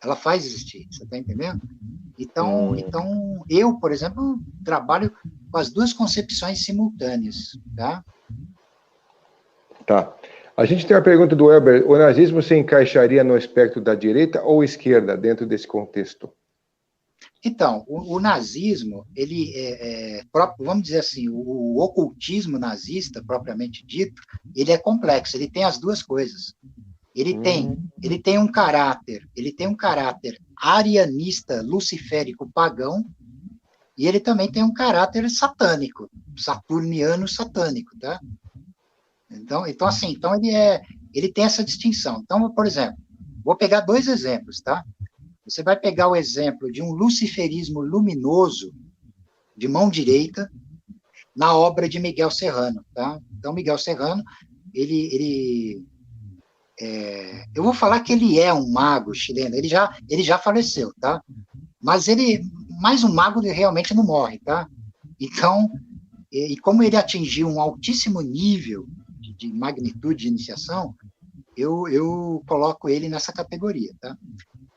Ela faz existir, você está entendendo? Então, eu, por exemplo, trabalho com as duas concepções simultâneas, tá? Tá. A gente tem uma pergunta do Elber. O nazismo se encaixaria no espectro da direita ou esquerda dentro desse contexto? Então, o nazismo, ele vamos dizer assim, o ocultismo nazista, propriamente dito, ele é complexo, ele tem as duas coisas. Ele tem um caráter arianista, luciférico, pagão, e ele também tem um caráter satânico, saturniano satânico, tá? Então ele tem essa distinção. Então, por exemplo, vou pegar dois exemplos, tá? Você vai pegar o exemplo de um luciferismo luminoso, de mão direita, na obra de Miguel Serrano, tá? Então, Miguel Serrano, eu vou falar que ele é um mago chileno, ele já faleceu, tá? Mas um mago realmente não morre, tá? Então, e como ele atingiu um altíssimo nível de magnitude de iniciação, eu coloco ele nessa categoria, tá?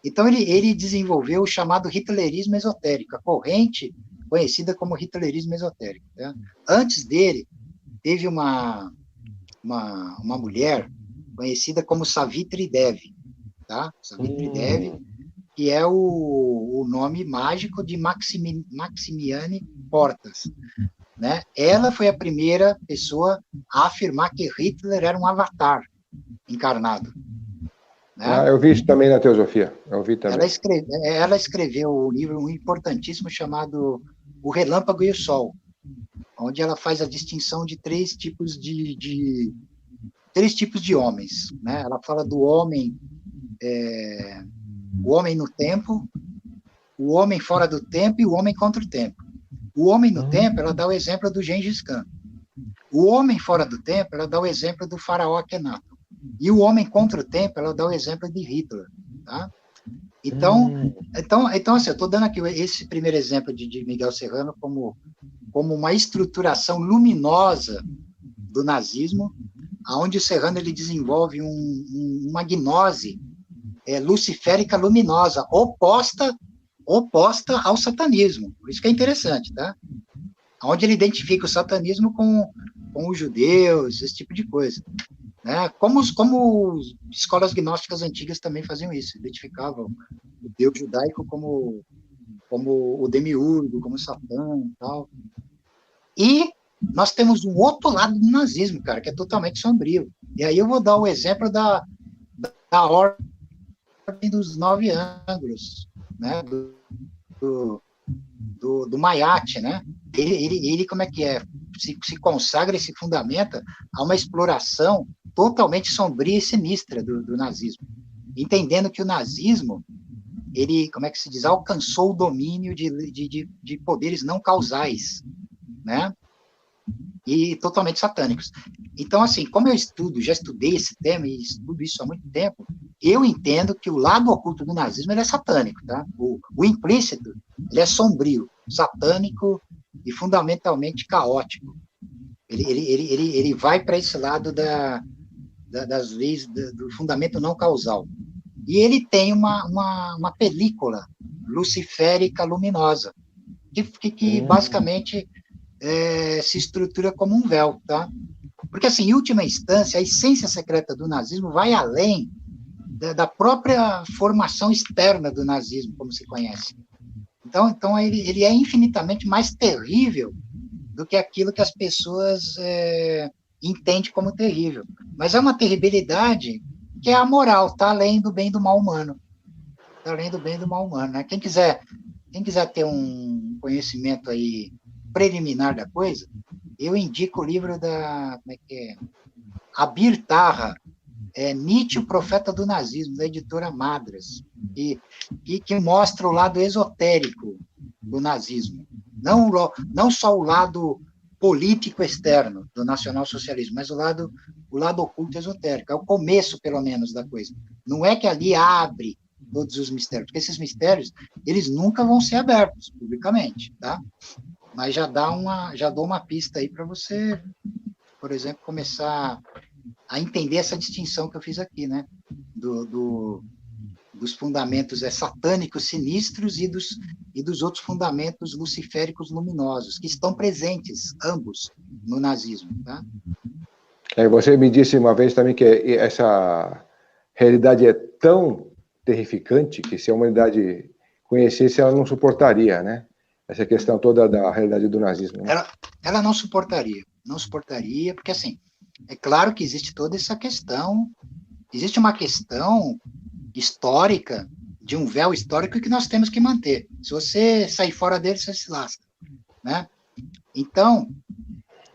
Então, ele desenvolveu o chamado hitlerismo esotérico, a corrente conhecida como hitlerismo esotérico. Tá? Antes dele, teve uma mulher conhecida como Savitri Devi, tá? Savitri Devi, que é o nome mágico de Maximiane Portas. né? Ela foi a primeira pessoa a afirmar que Hitler era um avatar encarnado, né? Eu vi isso também na teosofia. Eu vi também. Ela escreveu um livro importantíssimo chamado O Relâmpago e o Sol, onde ela faz a distinção de três tipos de homens, né? Ela fala do homem, o homem no tempo, o homem fora do tempo e o homem contra o tempo. O homem no tempo, ela dá o exemplo do Gengis Khan. O homem fora do tempo, ela dá o exemplo do faraó Akhenaton. E o homem contra o tempo, ela dá o exemplo de Hitler, tá? Então assim, eu estou dando aqui esse primeiro exemplo de Miguel Serrano como uma estruturação luminosa do nazismo, onde o Serrano ele desenvolve uma gnose luciférica luminosa, oposta ao satanismo. Por isso que é interessante, tá? Onde ele identifica o satanismo com os judeus, esse tipo de coisa. Né? Como escolas gnósticas antigas também faziam isso, identificavam o Deus judaico como o demiurgo, como Satã e tal. E nós temos um outro lado do nazismo, cara, que é totalmente sombrio. E aí eu vou dar o exemplo da Ordem dos Nove Ângulos, né? do Mayate, né? Ele como é que é? Se consagra e se fundamenta a uma exploração totalmente sombria e sinistra do nazismo, entendendo que o nazismo, ele, como é que se diz, alcançou o domínio de poderes não causais, né? E totalmente satânicos. Então, assim, como eu já estudei esse tema e estudo isso há muito tempo, eu entendo que o lado oculto do nazismo ele é satânico, tá? O implícito, ele é sombrio, satânico e fundamentalmente caótico. Ele vai para esse lado das leis do fundamento não causal. E ele tem uma película luciférica luminosa, que basicamente se estrutura como um véu, tá? Porque, assim, em última instância, a essência secreta do nazismo vai além da própria formação externa do nazismo, como se conhece. Então ele é infinitamente mais terrível do que aquilo que as pessoas entendem como terrível. Mas é uma terribilidade que é amoral, está além do bem e do mal humano. Está além do bem e do mal humano, né? Quem quiser ter um conhecimento aí preliminar da coisa, eu indico o livro como é que é? Abir Tarra, Nietzsche, o Profeta do Nazismo, da editora Madras, que mostra o lado esotérico do nazismo. Não só o lado político externo do nacionalsocialismo, mas o lado oculto esotérico. É o começo, pelo menos, da coisa. Não é que ali abre todos os mistérios, porque esses mistérios, eles nunca vão ser abertos publicamente, tá? Mas já dou uma pista aí para você, por exemplo, começar a entender essa distinção que eu fiz aqui, né? Dos fundamentos satânicos sinistros e dos outros fundamentos luciféricos luminosos, que estão presentes, ambos, no nazismo. Tá? Você me disse uma vez também que essa realidade é tão terrificante que se a humanidade conhecesse, ela não suportaria, né? Essa questão toda da realidade do nazismo. Né? Ela não suportaria, porque, assim, é claro que existe toda essa questão, existe uma questão histórica, de um véu histórico que nós temos que manter. Se você sair fora dele, você se lasca, né? Então,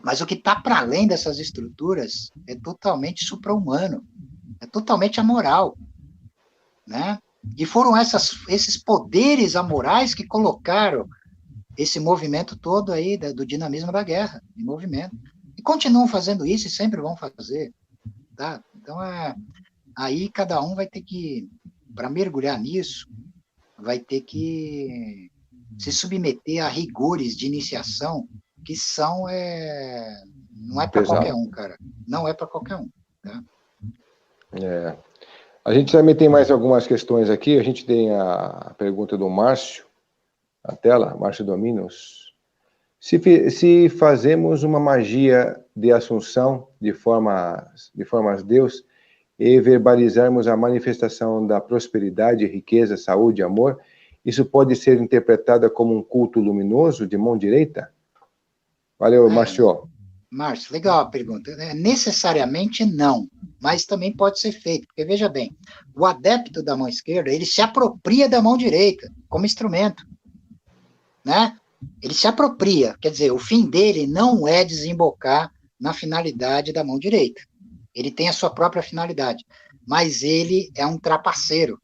mas o que está para além dessas estruturas é totalmente supra-humano, é totalmente amoral, né? E foram esses poderes amorais que colocaram esse movimento todo aí do dinamismo da guerra, em movimento. E continuam fazendo isso e sempre vão fazer, tá? Então, aí cada um vai ter que, para mergulhar nisso, vai ter que se submeter a rigores de iniciação que são, não é para qualquer um, cara. Não é para qualquer um, tá? A gente também tem mais algumas questões aqui. A gente tem a pergunta do Márcio, na tela, Márcio Dominos. Se fazemos uma magia de assunção de formas Deus e verbalizarmos a manifestação da prosperidade, riqueza, saúde, amor, isso pode ser interpretada como um culto luminoso de mão direita? Valeu, Márcio. Márcio, legal a pergunta. Necessariamente não, mas também pode ser feito, porque veja bem, o adepto da mão esquerda, ele se apropria da mão direita como instrumento, né? Ele se apropria, quer dizer, o fim dele não é desembocar na finalidade da mão direita. Ele tem a sua própria finalidade, mas ele é um trapaceiro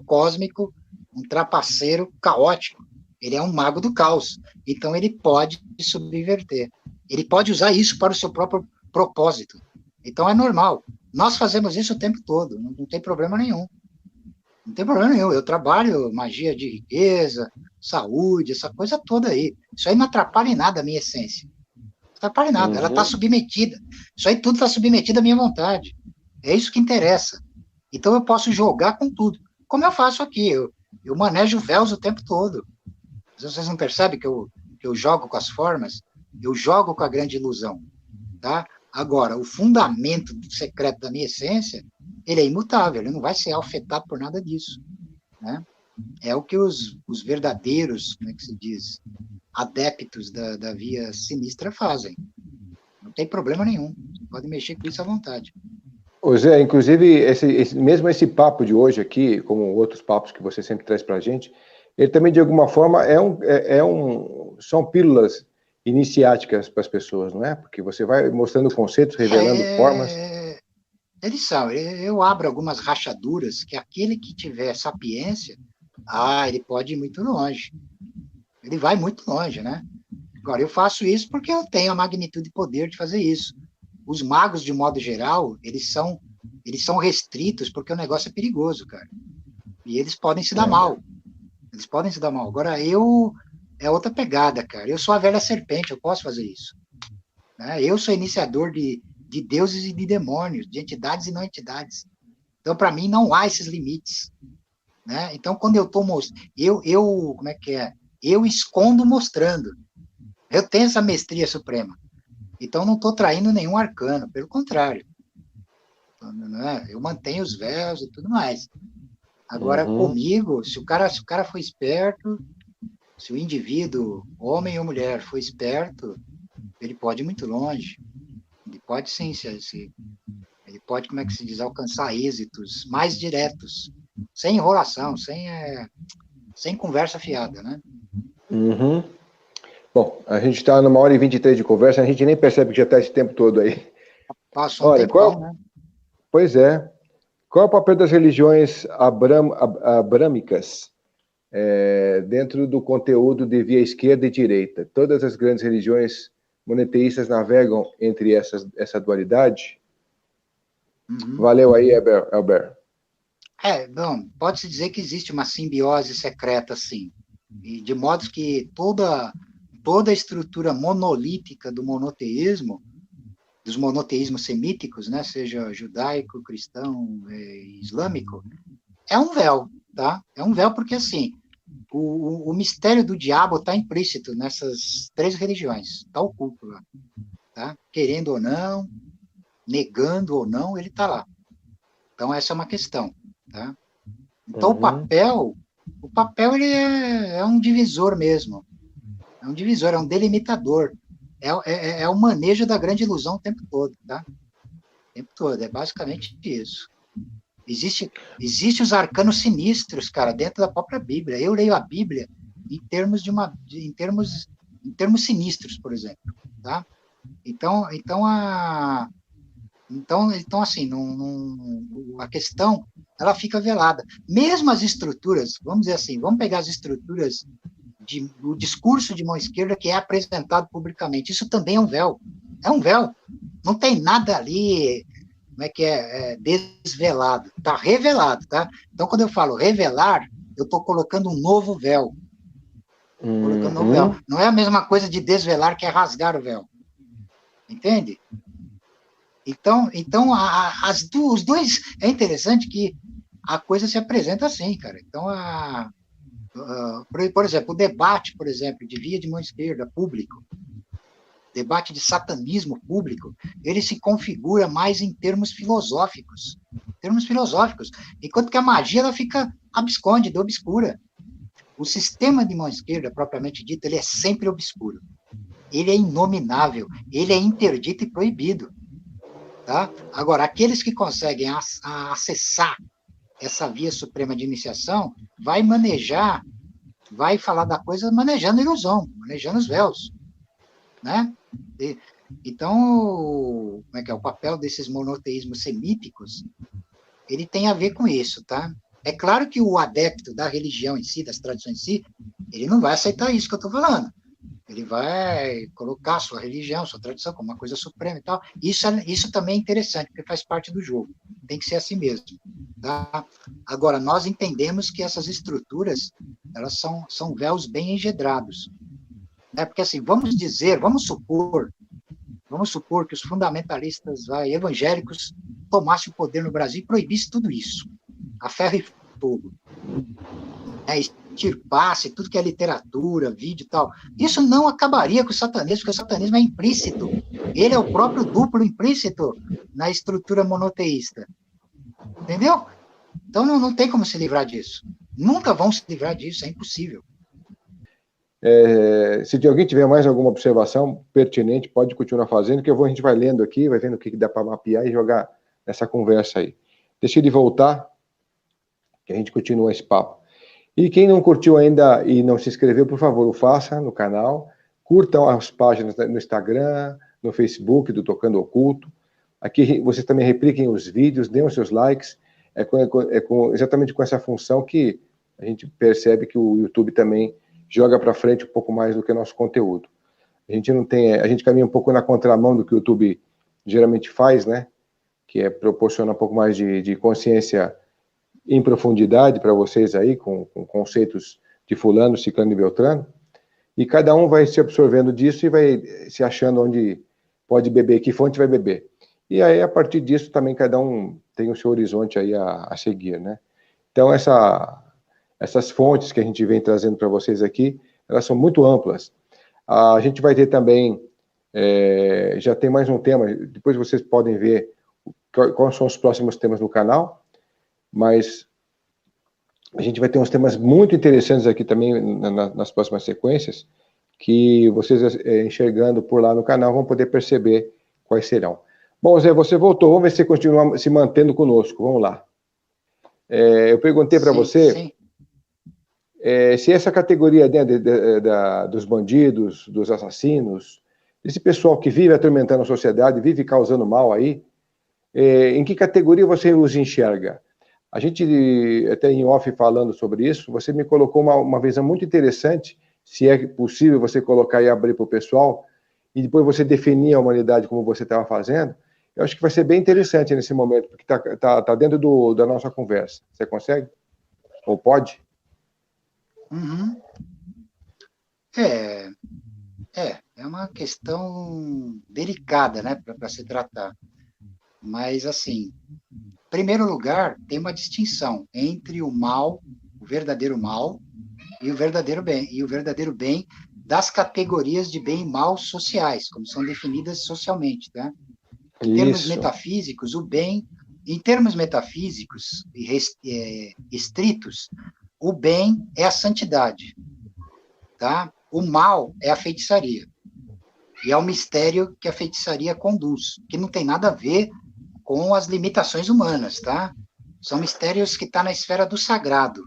cósmico, um trapaceiro caótico. Ele é um mago do caos, então ele pode subverter. Ele pode usar isso para o seu próprio propósito. Então é normal. Nós fazemos isso o tempo todo, não tem problema nenhum. Não tem problema nenhum. Eu trabalho magia de riqueza, saúde, essa coisa toda aí. Isso aí não atrapalha em nada a minha essência. Não atrapalha em nada. Ela está submetida. Isso aí tudo está submetido à minha vontade. É isso que interessa. Então eu posso jogar com tudo. Como eu faço aqui. Eu manejo véus o tempo todo. Vocês não percebem que eu jogo com as formas? Eu jogo com a grande ilusão, tá? Agora, o fundamento secreto da minha essência, ele é imutável, ele não vai ser afetado por nada disso, né? É o que os verdadeiros, como é que se diz, adeptos da via sinistra fazem. Não tem problema nenhum, você pode mexer com isso à vontade. Ô Zé, inclusive, mesmo esse papo de hoje aqui, como outros papos que você sempre traz para a gente, ele também, de alguma forma, são pílulas iniciáticas para as pessoas, não é? Porque você vai mostrando conceitos, revelando formas. Eles são. Eu abro algumas rachaduras que aquele que tiver sapiência, ele pode ir muito longe. Ele vai muito longe, né? Agora, eu faço isso porque eu tenho a magnitude e poder de fazer isso. Os magos, de modo geral, eles são restritos porque o negócio é perigoso, cara. E eles podem se dar mal. Eles podem se dar mal. Agora, é outra pegada, cara. Eu sou a velha serpente, eu posso fazer isso. Né? Eu sou iniciador de deuses e de demônios, de entidades e não entidades. Então, para mim, não há esses limites. Né? Então, quando eu estou mostrando... como é que é? Eu escondo mostrando. Eu tenho essa mestria suprema. Então, não estou traindo nenhum arcano, pelo contrário. Né? Eu mantenho os véus e tudo mais. Agora, comigo, se o cara for esperto, se o indivíduo, homem ou mulher, for esperto, ele pode ir muito longe. Ele pode, sim, ele pode, como é que se diz, alcançar êxitos mais diretos, sem enrolação, sem conversa fiada, né? Bom, a gente está numa 1h23 de conversa, a gente nem percebe que já está esse tempo todo aí. Passou um tempão, né? Pois é. Qual é o papel das religiões abrâmicas dentro do conteúdo de via esquerda e direita? Todas as grandes religiões monoteístas navegam entre essa dualidade? Valeu aí, Elber. Bom, pode-se dizer que existe uma simbiose secreta, sim. E de modo que toda a estrutura monolítica do monoteísmo, dos monoteísmos semíticos, né, seja judaico, cristão, islâmico, é um véu, tá? É um véu porque, assim, o mistério do diabo está implícito nessas 3 religiões, está oculto lá, tá? Querendo ou não, negando ou não, ele está lá. Então, essa é uma questão, tá? Então, o papel ele é um divisor mesmo, é um divisor, é um delimitador, é o manejo da grande ilusão o tempo todo, tá? O tempo todo, é basicamente isso. Existe os arcanos sinistros, cara, dentro da própria Bíblia. Eu leio a Bíblia em termos sinistros, por exemplo, tá? Então assim, a questão, ela fica velada. Mesmo as estruturas, vamos dizer assim, vamos pegar as estruturas do discurso de mão esquerda que é apresentado publicamente. Isso também é um véu. É um véu. Não tem nada ali, como é que desvelado. Está revelado, tá? Então, quando eu falo revelar, eu estou colocando um novo véu. Colocando um novo véu. Não é a mesma coisa de desvelar, que é rasgar o véu. Entende? Então os dois... É interessante que a coisa se apresenta assim, cara. Então, por exemplo, o debate, por exemplo, de via de mão esquerda, público, debate de satanismo público, ele se configura mais em termos filosóficos. Enquanto que a magia, ela fica abscôndida, obscura. O sistema de mão esquerda, propriamente dito, ele é sempre obscuro. ele é inominável, ele é interdito e proibido. Tá? Agora, aqueles que conseguem acessar essa via suprema de iniciação, vai manejar, vai falar da coisa manejando a ilusão, manejando os véus. Né? Então, como é que é? O papel desses monoteísmos semíticos, ele tem a ver com isso, tá? É claro que o adepto da religião em si, das tradições em si, ele não vai aceitar isso que eu estou falando. Ele vai colocar sua religião, sua tradição como uma coisa suprema e tal. Isso também é interessante, porque faz parte do jogo. Tem que ser assim mesmo. Tá? Agora, nós entendemos que essas estruturas, elas são véus bem engedrados. Né? Porque, assim, vamos supor que os fundamentalistas evangélicos tomassem o poder no Brasil e proibissem tudo isso, a ferro e fogo. Extirpasse tudo que é literatura, vídeo e tal. Isso não acabaria com o satanismo, porque o satanismo é implícito. Ele é o próprio duplo implícito na estrutura monoteísta. Entendeu? Então não tem como se livrar disso. Nunca vão se livrar disso, é impossível. Se alguém tiver mais alguma observação pertinente, pode continuar fazendo, que a gente vai lendo aqui, vai vendo o que dá para mapear e jogar nessa conversa aí. Deixa ele voltar, que a gente continua esse papo. E quem não curtiu ainda e não se inscreveu, por favor, o faça no canal, curtam as páginas no Instagram, no Facebook do Tocando Oculto. Aqui vocês também repliquem os vídeos, deem os seus likes, exatamente com essa função que a gente percebe que o YouTube também joga para frente um pouco mais do que o nosso conteúdo. A gente caminha um pouco na contramão do que o YouTube geralmente faz, né? Que é proporcionar um pouco mais de consciência em profundidade para vocês aí, com conceitos de fulano, ciclano e beltrano, e cada um vai se absorvendo disso e vai se achando onde pode beber, que fonte vai beber. E aí, a partir disso, também cada um tem o seu horizonte aí a seguir, né? Então, essas fontes que a gente vem trazendo para vocês aqui, elas são muito amplas. A gente vai ter também, já tem mais um tema, depois vocês podem ver quais são os próximos temas no canal, mas a gente vai ter uns temas muito interessantes aqui também nas próximas sequências, que vocês enxergando por lá no canal vão poder perceber quais serão. Bom, Zé, você voltou, vamos ver se você continua se mantendo conosco, vamos lá. Eu perguntei para você se essa categoria, né, dos bandidos, dos assassinos, esse pessoal que vive atormentando a sociedade, vive causando mal aí, em que categoria você os enxerga? A gente, até em off falando sobre isso, você me colocou uma visão muito interessante, se é possível você colocar e abrir para o pessoal, e depois você definir a humanidade como você estava fazendo. Eu acho que vai ser bem interessante nesse momento, porque tá dentro da nossa conversa. Você consegue? Ou pode? Uhum. É uma questão delicada, né, para se tratar. Mas, assim, em primeiro lugar, tem uma distinção entre o mal, o verdadeiro mal, e o verdadeiro bem das categorias de bem e mal sociais, como são definidas socialmente, tá? Em termos metafísicos, o bem, em termos metafísicos estritos, o bem é a santidade, tá? O mal é a feitiçaria. E é o mistério que a feitiçaria conduz, que não tem nada a ver com as limitações humanas, tá? São mistérios que estão na esfera do sagrado,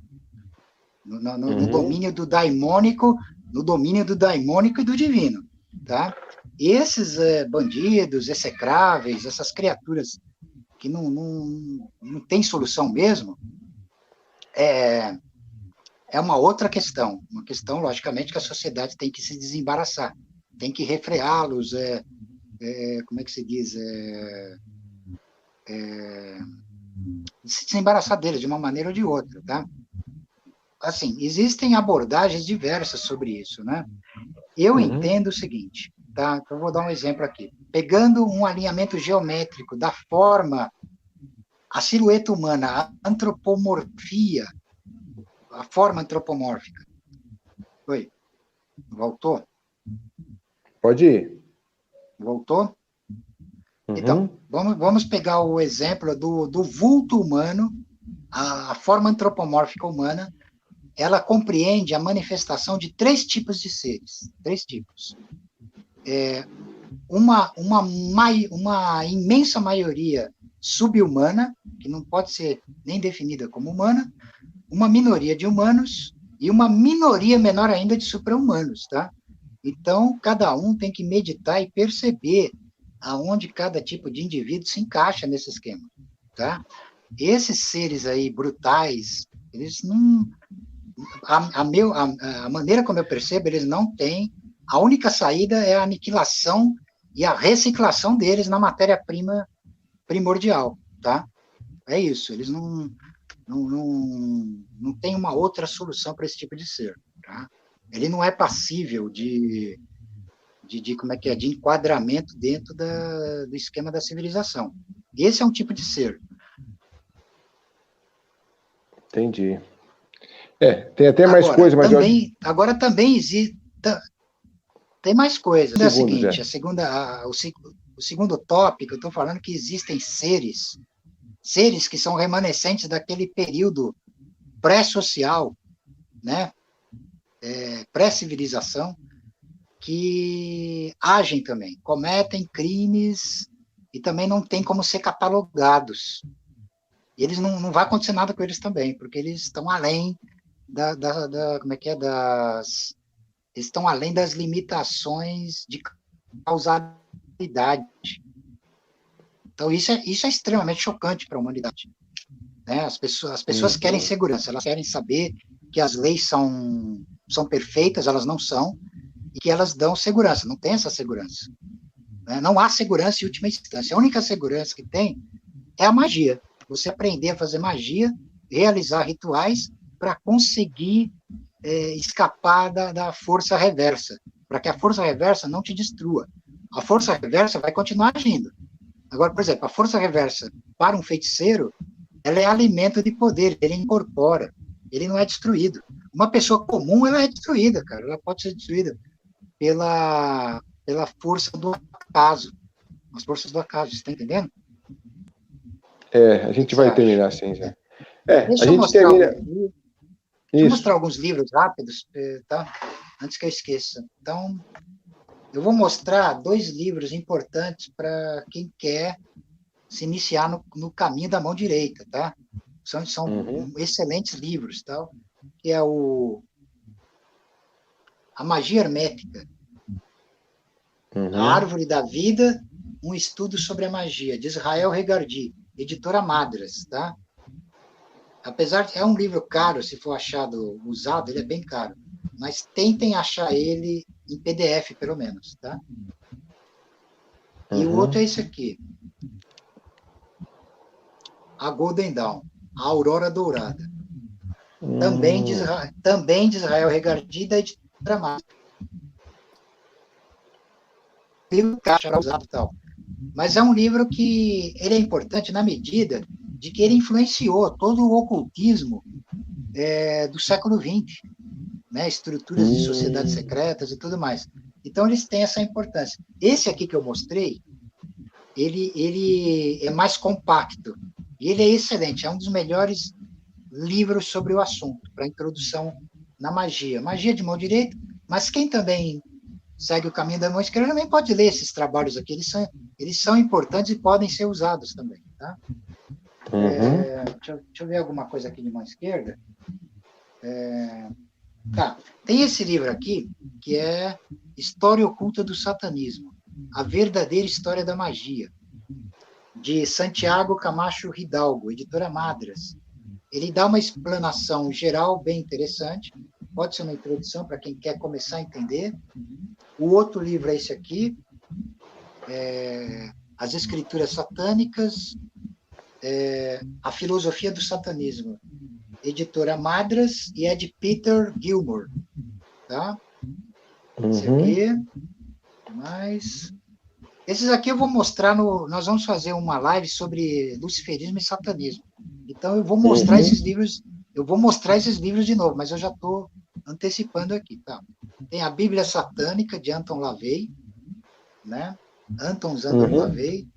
no domínio do daimônico, e do divino, tá? E esses bandidos, execráveis, essas criaturas que não tem solução mesmo, é uma outra questão, uma questão, logicamente, que a sociedade tem que se desembaraçar, tem que refreá-los, como é que se diz, se desembaraçar deles de uma maneira ou de outra, tá? Assim, existem abordagens diversas sobre isso, né? Eu entendo o seguinte, tá? Então, vou dar um exemplo aqui. Pegando um alinhamento geométrico da forma, a silhueta humana, a antropomorfia, a forma antropomórfica. Oi? Voltou? Pode ir. Voltou? Então, vamos pegar o exemplo do vulto humano, a forma antropomórfica humana, ela compreende a manifestação de 3 tipos de seres. 3 tipos. uma imensa maioria sub-humana, que não pode ser nem definida como humana, uma minoria de humanos e uma minoria menor ainda de supra-humanos, tá? Então, cada um tem que meditar e perceber aonde cada tipo de indivíduo se encaixa nesse esquema, tá? Esses seres aí brutais, eles não... A maneira como eu percebo, eles não têm... A única saída é a aniquilação e a reciclação deles na matéria-prima primordial, tá? É isso, eles não têm uma outra solução para esse tipo de ser, tá? Ele não é passível de como é que é, de enquadramento dentro do esquema da civilização. Esse é um tipo de ser. Entendi. Tem até mais coisa, mas agora também existe... Tem mais coisas. É o seguinte, o segundo tópico, eu estou falando que existem seres que são remanescentes daquele período pré-social, né? Pré-civilização, que agem também, cometem crimes e também não tem como ser catalogados. E eles não vai acontecer nada com eles também, porque eles estão além como é que é, eles estão além das limitações de causalidade. Então, isso é extremamente chocante para a humanidade. Né? As pessoas querem segurança, elas querem saber que as leis são perfeitas, elas não são, e que elas dão segurança. Não tem essa segurança. Né? Não há segurança em última instância. A única segurança que tem é a magia. Você aprender a fazer magia, realizar rituais para conseguir escapar da força reversa, para que a força reversa não te destrua. A força reversa vai continuar agindo. Agora, por exemplo, a força reversa para um feiticeiro, ela é alimento de poder, ele incorpora, ele não é destruído. Uma pessoa comum, ela é destruída, cara, ela pode ser destruída pela força do acaso, as forças do acaso, você está entendendo? A gente vai terminar assim já. Deixa eu mostrar alguns livros rápidos, tá? Antes que eu esqueça. Então, eu vou mostrar 2 livros importantes para quem quer se iniciar no caminho da mão direita, tá? São excelentes livros, tá? Que é A Magia Hermética, A Árvore da Vida, um estudo sobre a magia, de Israel Regardi, editora Madras, tá? Apesar de é um livro caro, se for achado usado, ele é bem caro, mas tentem achar ele em PDF, pelo menos, tá? E o outro é esse aqui, A Golden Dawn, A Aurora Dourada, também de Israel Regardi, da editora Madras. Livro caro, usado e tal. Mas é um livro que ele é importante na medida de que ele influenciou todo o ocultismo do século XX, né? Estruturas de sociedades secretas e tudo mais. Então, eles têm essa importância. Esse aqui que eu mostrei, ele é mais compacto, e ele é excelente, é um dos melhores livros sobre o assunto, para introdução na magia. Magia de mão direita, mas quem também segue o caminho da mão esquerda também pode ler esses trabalhos aqui, eles são importantes e podem ser usados também, tá? Deixa eu ver alguma coisa aqui de mão esquerda. Tá, tem esse livro aqui, que é História Oculta do Satanismo, A Verdadeira História da Magia, de Santiago Camacho Hidalgo, editora Madras. Ele dá uma explanação geral bem interessante, pode ser uma introdução para quem quer começar a entender. O outro livro é esse aqui, As Escrituras Satânicas, A Filosofia do Satanismo, editora Madras, e é de Peter Gilmore, tá? Esse aqui, mas... Esses aqui eu vou mostrar nós vamos fazer uma live sobre luciferismo e satanismo. Então eu vou mostrar esses livros, de novo, mas eu já estou antecipando aqui, tá? Tem a Bíblia Satânica, de Anton LaVey, né? Anton LaVey,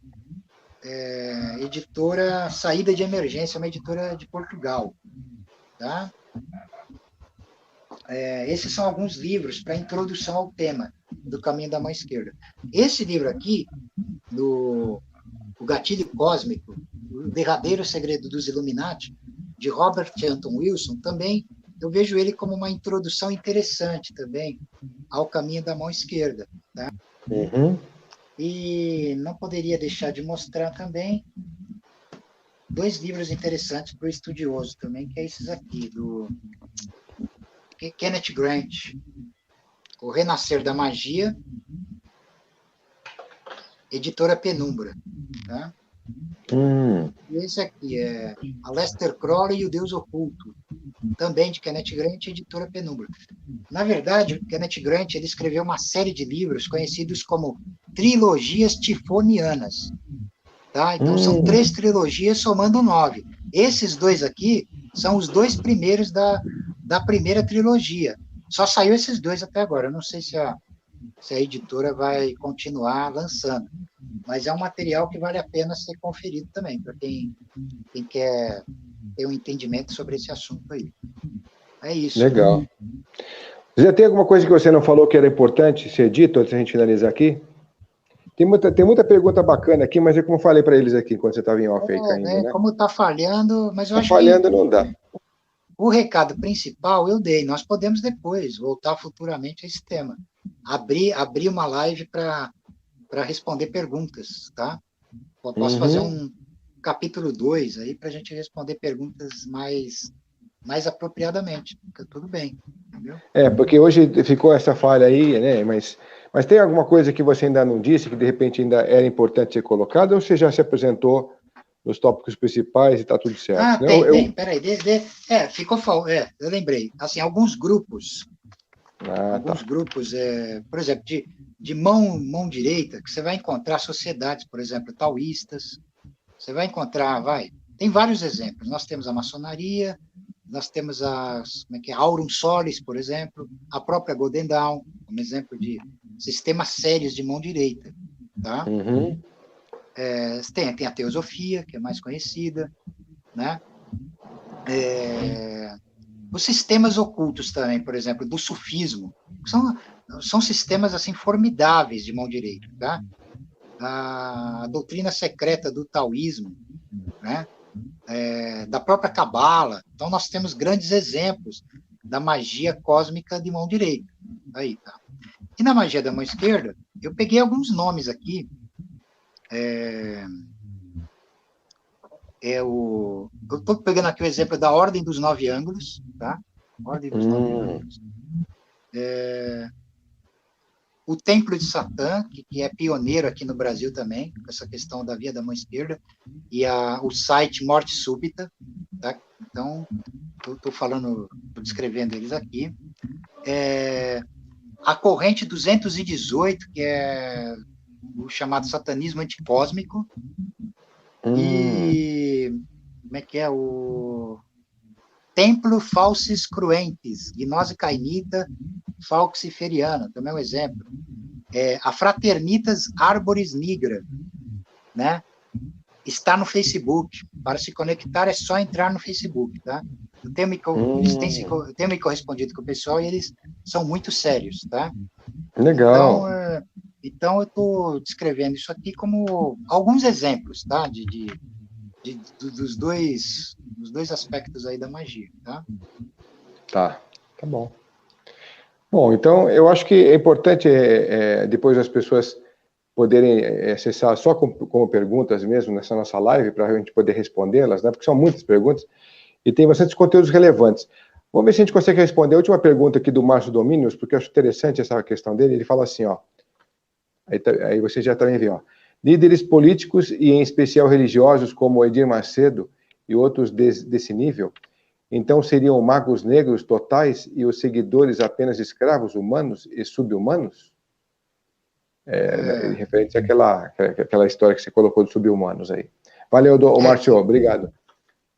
editora Saída de Emergência, uma editora de Portugal, tá? esses são alguns livros para introdução ao tema do Caminho da Mão Esquerda. Esse livro aqui, O Gatilho Cósmico, O Derradeiro Segredo dos Illuminati, de Robert Anton Wilson, também eu vejo ele como uma introdução interessante também ao Caminho da Mão Esquerda. Tá? Uhum. E não poderia deixar de mostrar também 2 livros interessantes para o estudioso também, que é esses aqui, do Kenneth Grant, O Renascer da Magia, editora Penumbra. Tá? E esse aqui é Aleister Crowley e o Deus Oculto, também de Kenneth Grant, editora Penumbra. Na verdade, o Kenneth Grant ele escreveu uma série de livros conhecidos como trilogias tifonianas. Tá? Então, são 3 trilogias somando 9. Esses 2 aqui são os 2 primeiros da primeira trilogia. Só saiu esses 2 até agora. Eu não sei se a editora vai continuar lançando. Mas é um material que vale a pena ser conferido também, para quem quer ter um entendimento sobre esse assunto aí. É isso. Legal. Já tem alguma coisa que você não falou que era importante ser dito antes da gente finalizar aqui? Tem muita pergunta bacana aqui, mas é como eu falei para eles aqui, quando você estava em off aí caindo, né? Como está falhando, mas eu acho falhando, que não dá. o recado principal eu dei. Nós podemos depois voltar futuramente a esse tema. Abrir uma live para responder perguntas, tá? Eu posso fazer um capítulo 2 aí para a gente responder perguntas mais apropriadamente. Fica tudo bem, entendeu? Porque hoje ficou essa falha aí, né? Mas tem alguma coisa que você ainda não disse, que de repente ainda era importante ser colocado, ou você já se apresentou nos tópicos principais e está tudo certo? Tem. Peraí. Eu lembrei. Assim, alguns grupos, grupos, por exemplo, de mão direita, que você vai encontrar sociedades, por exemplo, taoístas, você vai encontrar, tem vários exemplos. Nós temos a maçonaria, nós temos Aurum Solis, por exemplo, a própria Golden Dawn, como exemplo de sistemas sérios de mão direita. Tá? Tem a teosofia, que é mais conhecida, né? Os sistemas ocultos também, por exemplo, do sufismo, são sistemas assim formidáveis de mão direita. Tá? A doutrina secreta do taoísmo, né? Da própria Cabala. Então, nós temos grandes exemplos da magia cósmica de mão direita. Aí, tá. E na magia da mão esquerda, eu peguei alguns nomes aqui. Eu estou pegando aqui o exemplo da Ordem dos 9 Ângulos. Tá? Ordem dos 9 Ângulos. O Templo de Satã, que é pioneiro aqui no Brasil também, com essa questão da via da mão esquerda, e o site Morte Súbita, tá? Então, estou descrevendo eles aqui. A corrente 218, que é o chamado satanismo anticósmico, e como é que é o Templo Falsis Cruentis, Gnose Cainita Falxiferiana, também é um exemplo. A Fraternitas Arboris Nigra, né? Está no Facebook. Para se conectar é só entrar no Facebook, tá? Eu tenho me correspondido com o pessoal e eles são muito sérios, tá? Legal. Então eu estou descrevendo isso aqui como alguns exemplos, tá? Dos dois aspectos aí da magia, tá? Tá bom. Bom, então eu acho que é importante depois as pessoas poderem acessar só como perguntas mesmo nessa nossa live, para a gente poder respondê-las, né? Porque são muitas perguntas e tem bastantes conteúdos relevantes. Vamos ver se a gente consegue responder a última pergunta aqui do Márcio Domínios, porque eu acho interessante essa questão dele. Ele fala assim, ó, aí você já também viu, ó, líderes políticos e em especial religiosos como Edir Macedo e outros desse nível, então seriam magos negros totais e os seguidores apenas escravos humanos e sub-humanos? Referente àquela história que você colocou de sub-humanos aí. Valeu, Márcio, obrigado.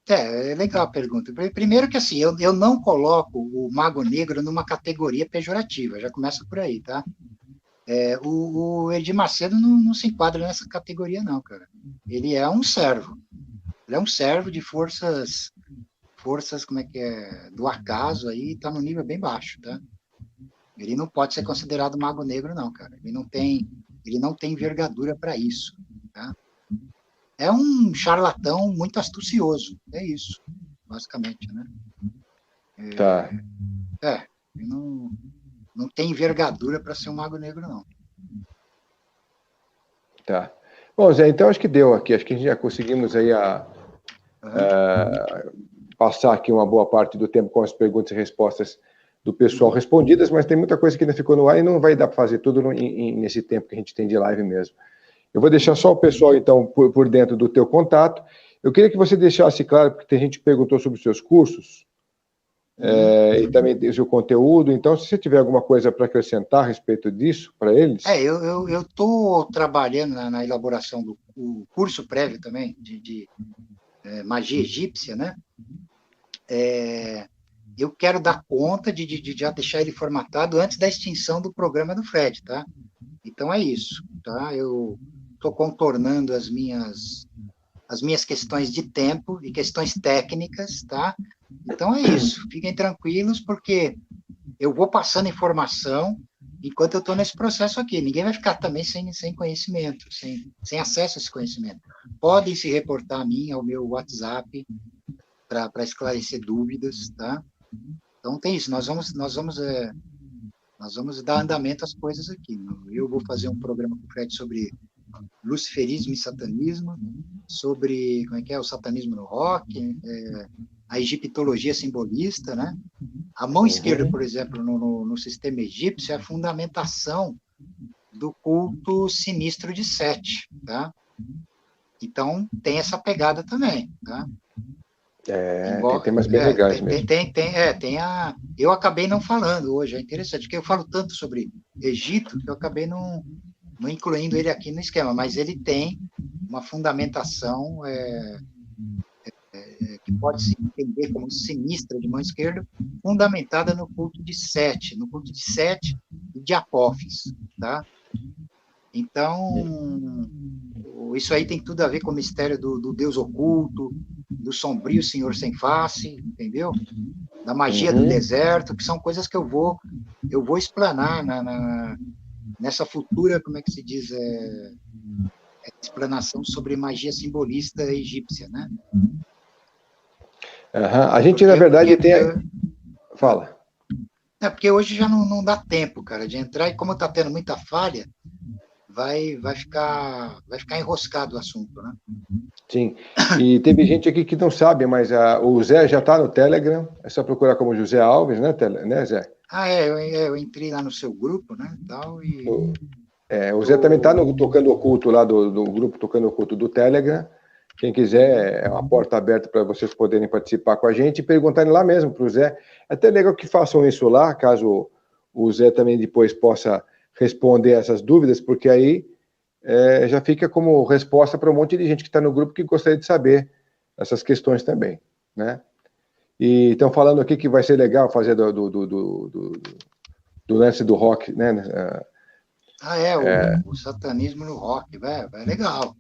É legal a pergunta. Primeiro que assim, eu não coloco o mago negro numa categoria pejorativa, já começa por aí, tá? O Edir Macedo não se enquadra nessa categoria, não, cara. Ele é um servo. Ele é um servo de forças forças, como é que é, do acaso aí, tá no nível bem baixo, tá? Ele não pode ser considerado mago negro, não, cara. Ele não tem envergadura para isso, tá? É um charlatão muito astucioso, é isso, basicamente, né? Tá. Ele não tem envergadura para ser um mago negro, não. Tá. Bom, Zé, então acho que deu aqui. Acho que a gente já conseguimos aí passar aqui uma boa parte do tempo com as perguntas e respostas do pessoal respondidas, mas tem muita coisa que ainda ficou no ar e não vai dar para fazer tudo nesse tempo que a gente tem de live mesmo. Eu vou deixar só o pessoal, então, por dentro do teu contato. Eu queria que você deixasse claro, porque tem gente que perguntou sobre os seus cursos, e também o seu conteúdo. Então, se você tiver alguma coisa para acrescentar a respeito disso para eles... Eu estou trabalhando na elaboração do curso prévio também, de magia egípcia, né? Eu quero dar conta de já deixar ele formatado antes da extinção do programa do Fred, tá? Então é isso, tá? Eu estou contornando as minhas questões de tempo e questões técnicas, tá? Então é isso, fiquem tranquilos, porque eu vou passando informação enquanto eu estou nesse processo aqui. Ninguém vai ficar também sem conhecimento, sem acesso a esse conhecimento. Podem se reportar a mim, ao meu WhatsApp, para esclarecer dúvidas, tá? Então tem isso, nós vamos dar andamento às coisas aqui. Eu vou fazer um programa com o Fred sobre luciferismo e satanismo, sobre como é que é o satanismo no rock, a egiptologia simbolista, né? A mão esquerda, por exemplo, no sistema egípcio, é a fundamentação do culto sinistro de Sete, tá? Então tem essa pegada também, tá? Tem temas bem legais mesmo. Eu acabei não falando hoje, é interessante, porque eu falo tanto sobre Egito que eu acabei não incluindo ele aqui no esquema, mas ele tem uma fundamentação que pode se entender como sinistra de mão esquerda, fundamentada no culto de Sete e de Apófis, tá? Então, isso aí tem tudo a ver com o mistério do Deus oculto, do sombrio Senhor sem face, entendeu? Da magia do deserto, que são coisas que eu vou explanar nessa futura, como é que se diz, explanação sobre magia simbolista egípcia, né? A gente, na verdade, Fala. Porque hoje já não dá tempo, cara, de entrar, e como está tendo muita falha, vai ficar enroscado o assunto, né? Sim, e teve gente aqui que não sabe, mas o Zé já está no Telegram, é só procurar como José Alves, né, Zé? Eu entrei lá no seu grupo, né, tal, e... o Zé também está no Tocando Oculto, lá do grupo Tocando Oculto do Telegram. Quem quiser, é uma porta aberta para vocês poderem participar com a gente e perguntarem lá mesmo para o Zé. É até legal que façam isso lá, caso o Zé também depois possa responder essas dúvidas, porque aí já fica como resposta para um monte de gente que está no grupo que gostaria de saber essas questões também, né? E estão falando aqui que vai ser legal fazer do lance do rock, né? O satanismo no rock, vai legal.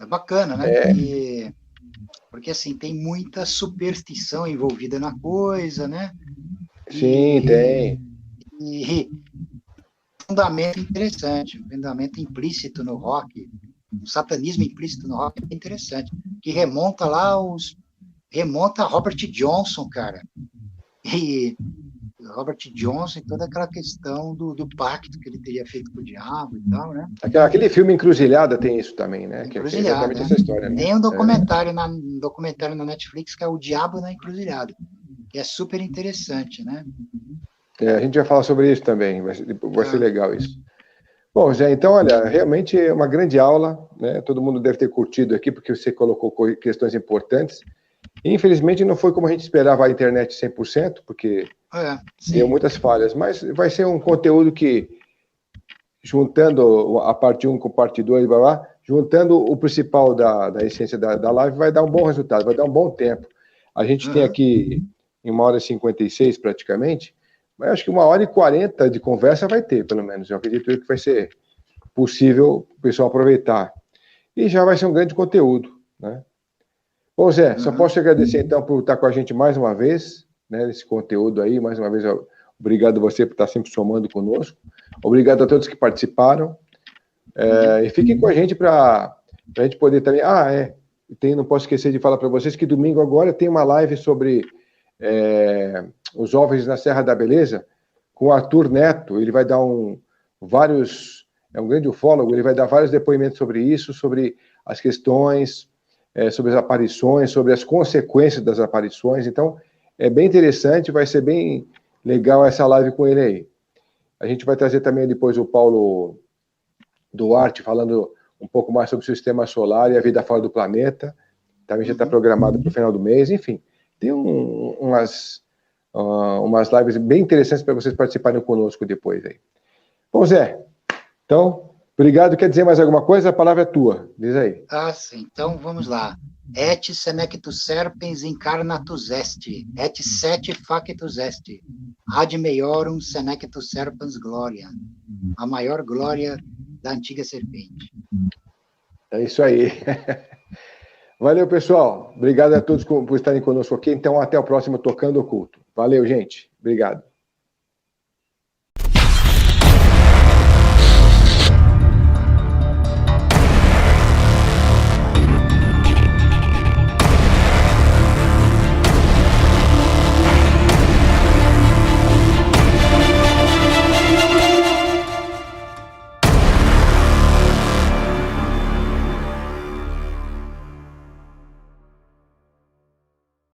É bacana, né? Porque assim, tem muita superstição envolvida na coisa, né? Sim, tem. E fundamento interessante, um fundamento implícito no rock, um satanismo implícito no rock é interessante, que remonta a Robert Johnson, cara. E Robert Johnson e toda aquela questão do pacto que ele teria feito com o diabo e tal, né? Aquele filme Encruzilhada tem isso também, né? Que é exatamente essa história, né? Tem um documentário na Netflix que é O Diabo na Encruzilhada, que é super interessante, né? A gente vai falar sobre isso também, vai ser legal isso. Bom, Zé, então, olha, realmente é uma grande aula, né? Todo mundo deve ter curtido aqui, porque você colocou questões importantes. Infelizmente, não foi como a gente esperava a internet 100%, porque deu muitas falhas, mas vai ser um conteúdo que, juntando a parte 1 com a parte 2, juntando o principal da essência da live, vai dar um bom resultado, vai dar um bom tempo. A gente tem aqui em 1h56 praticamente, mas acho que 1h40 de conversa vai ter, pelo menos. Eu acredito que vai ser possível o pessoal aproveitar. E já vai ser um grande conteúdo, né? Bom, Zé, só posso te agradecer, então, por estar com a gente mais uma vez, né, nesse conteúdo aí. Mais uma vez, obrigado a você por estar sempre somando conosco. Obrigado a todos que participaram. E fiquem com a gente para a gente poder também... não posso esquecer de falar para vocês que domingo agora tem uma live sobre os OVNIs na Serra da Beleza, com o Arthur Neto. Ele vai dar vários... É um grande ufólogo, ele vai dar vários depoimentos sobre isso, sobre as questões, sobre as aparições, sobre as consequências das aparições. Então, é bem interessante, vai ser bem legal essa live com ele aí. A gente vai trazer também depois o Paulo Duarte, falando um pouco mais sobre o sistema solar e a vida fora do planeta. Também já está programado para o final do mês. Enfim, tem umas lives bem interessantes para vocês participarem conosco depois aí. Bom, Zé, então, obrigado. Quer dizer mais alguma coisa? A palavra é tua. Diz aí. Sim. Então, vamos lá. Et senectus serpens incarnatus est, et sete factus est, ad meiorum senectus serpens gloria, a maior glória da antiga serpente. É isso aí. Valeu, pessoal. Obrigado a todos por estarem conosco aqui. Então, até o próximo Tocando Oculto. Valeu, gente. Obrigado.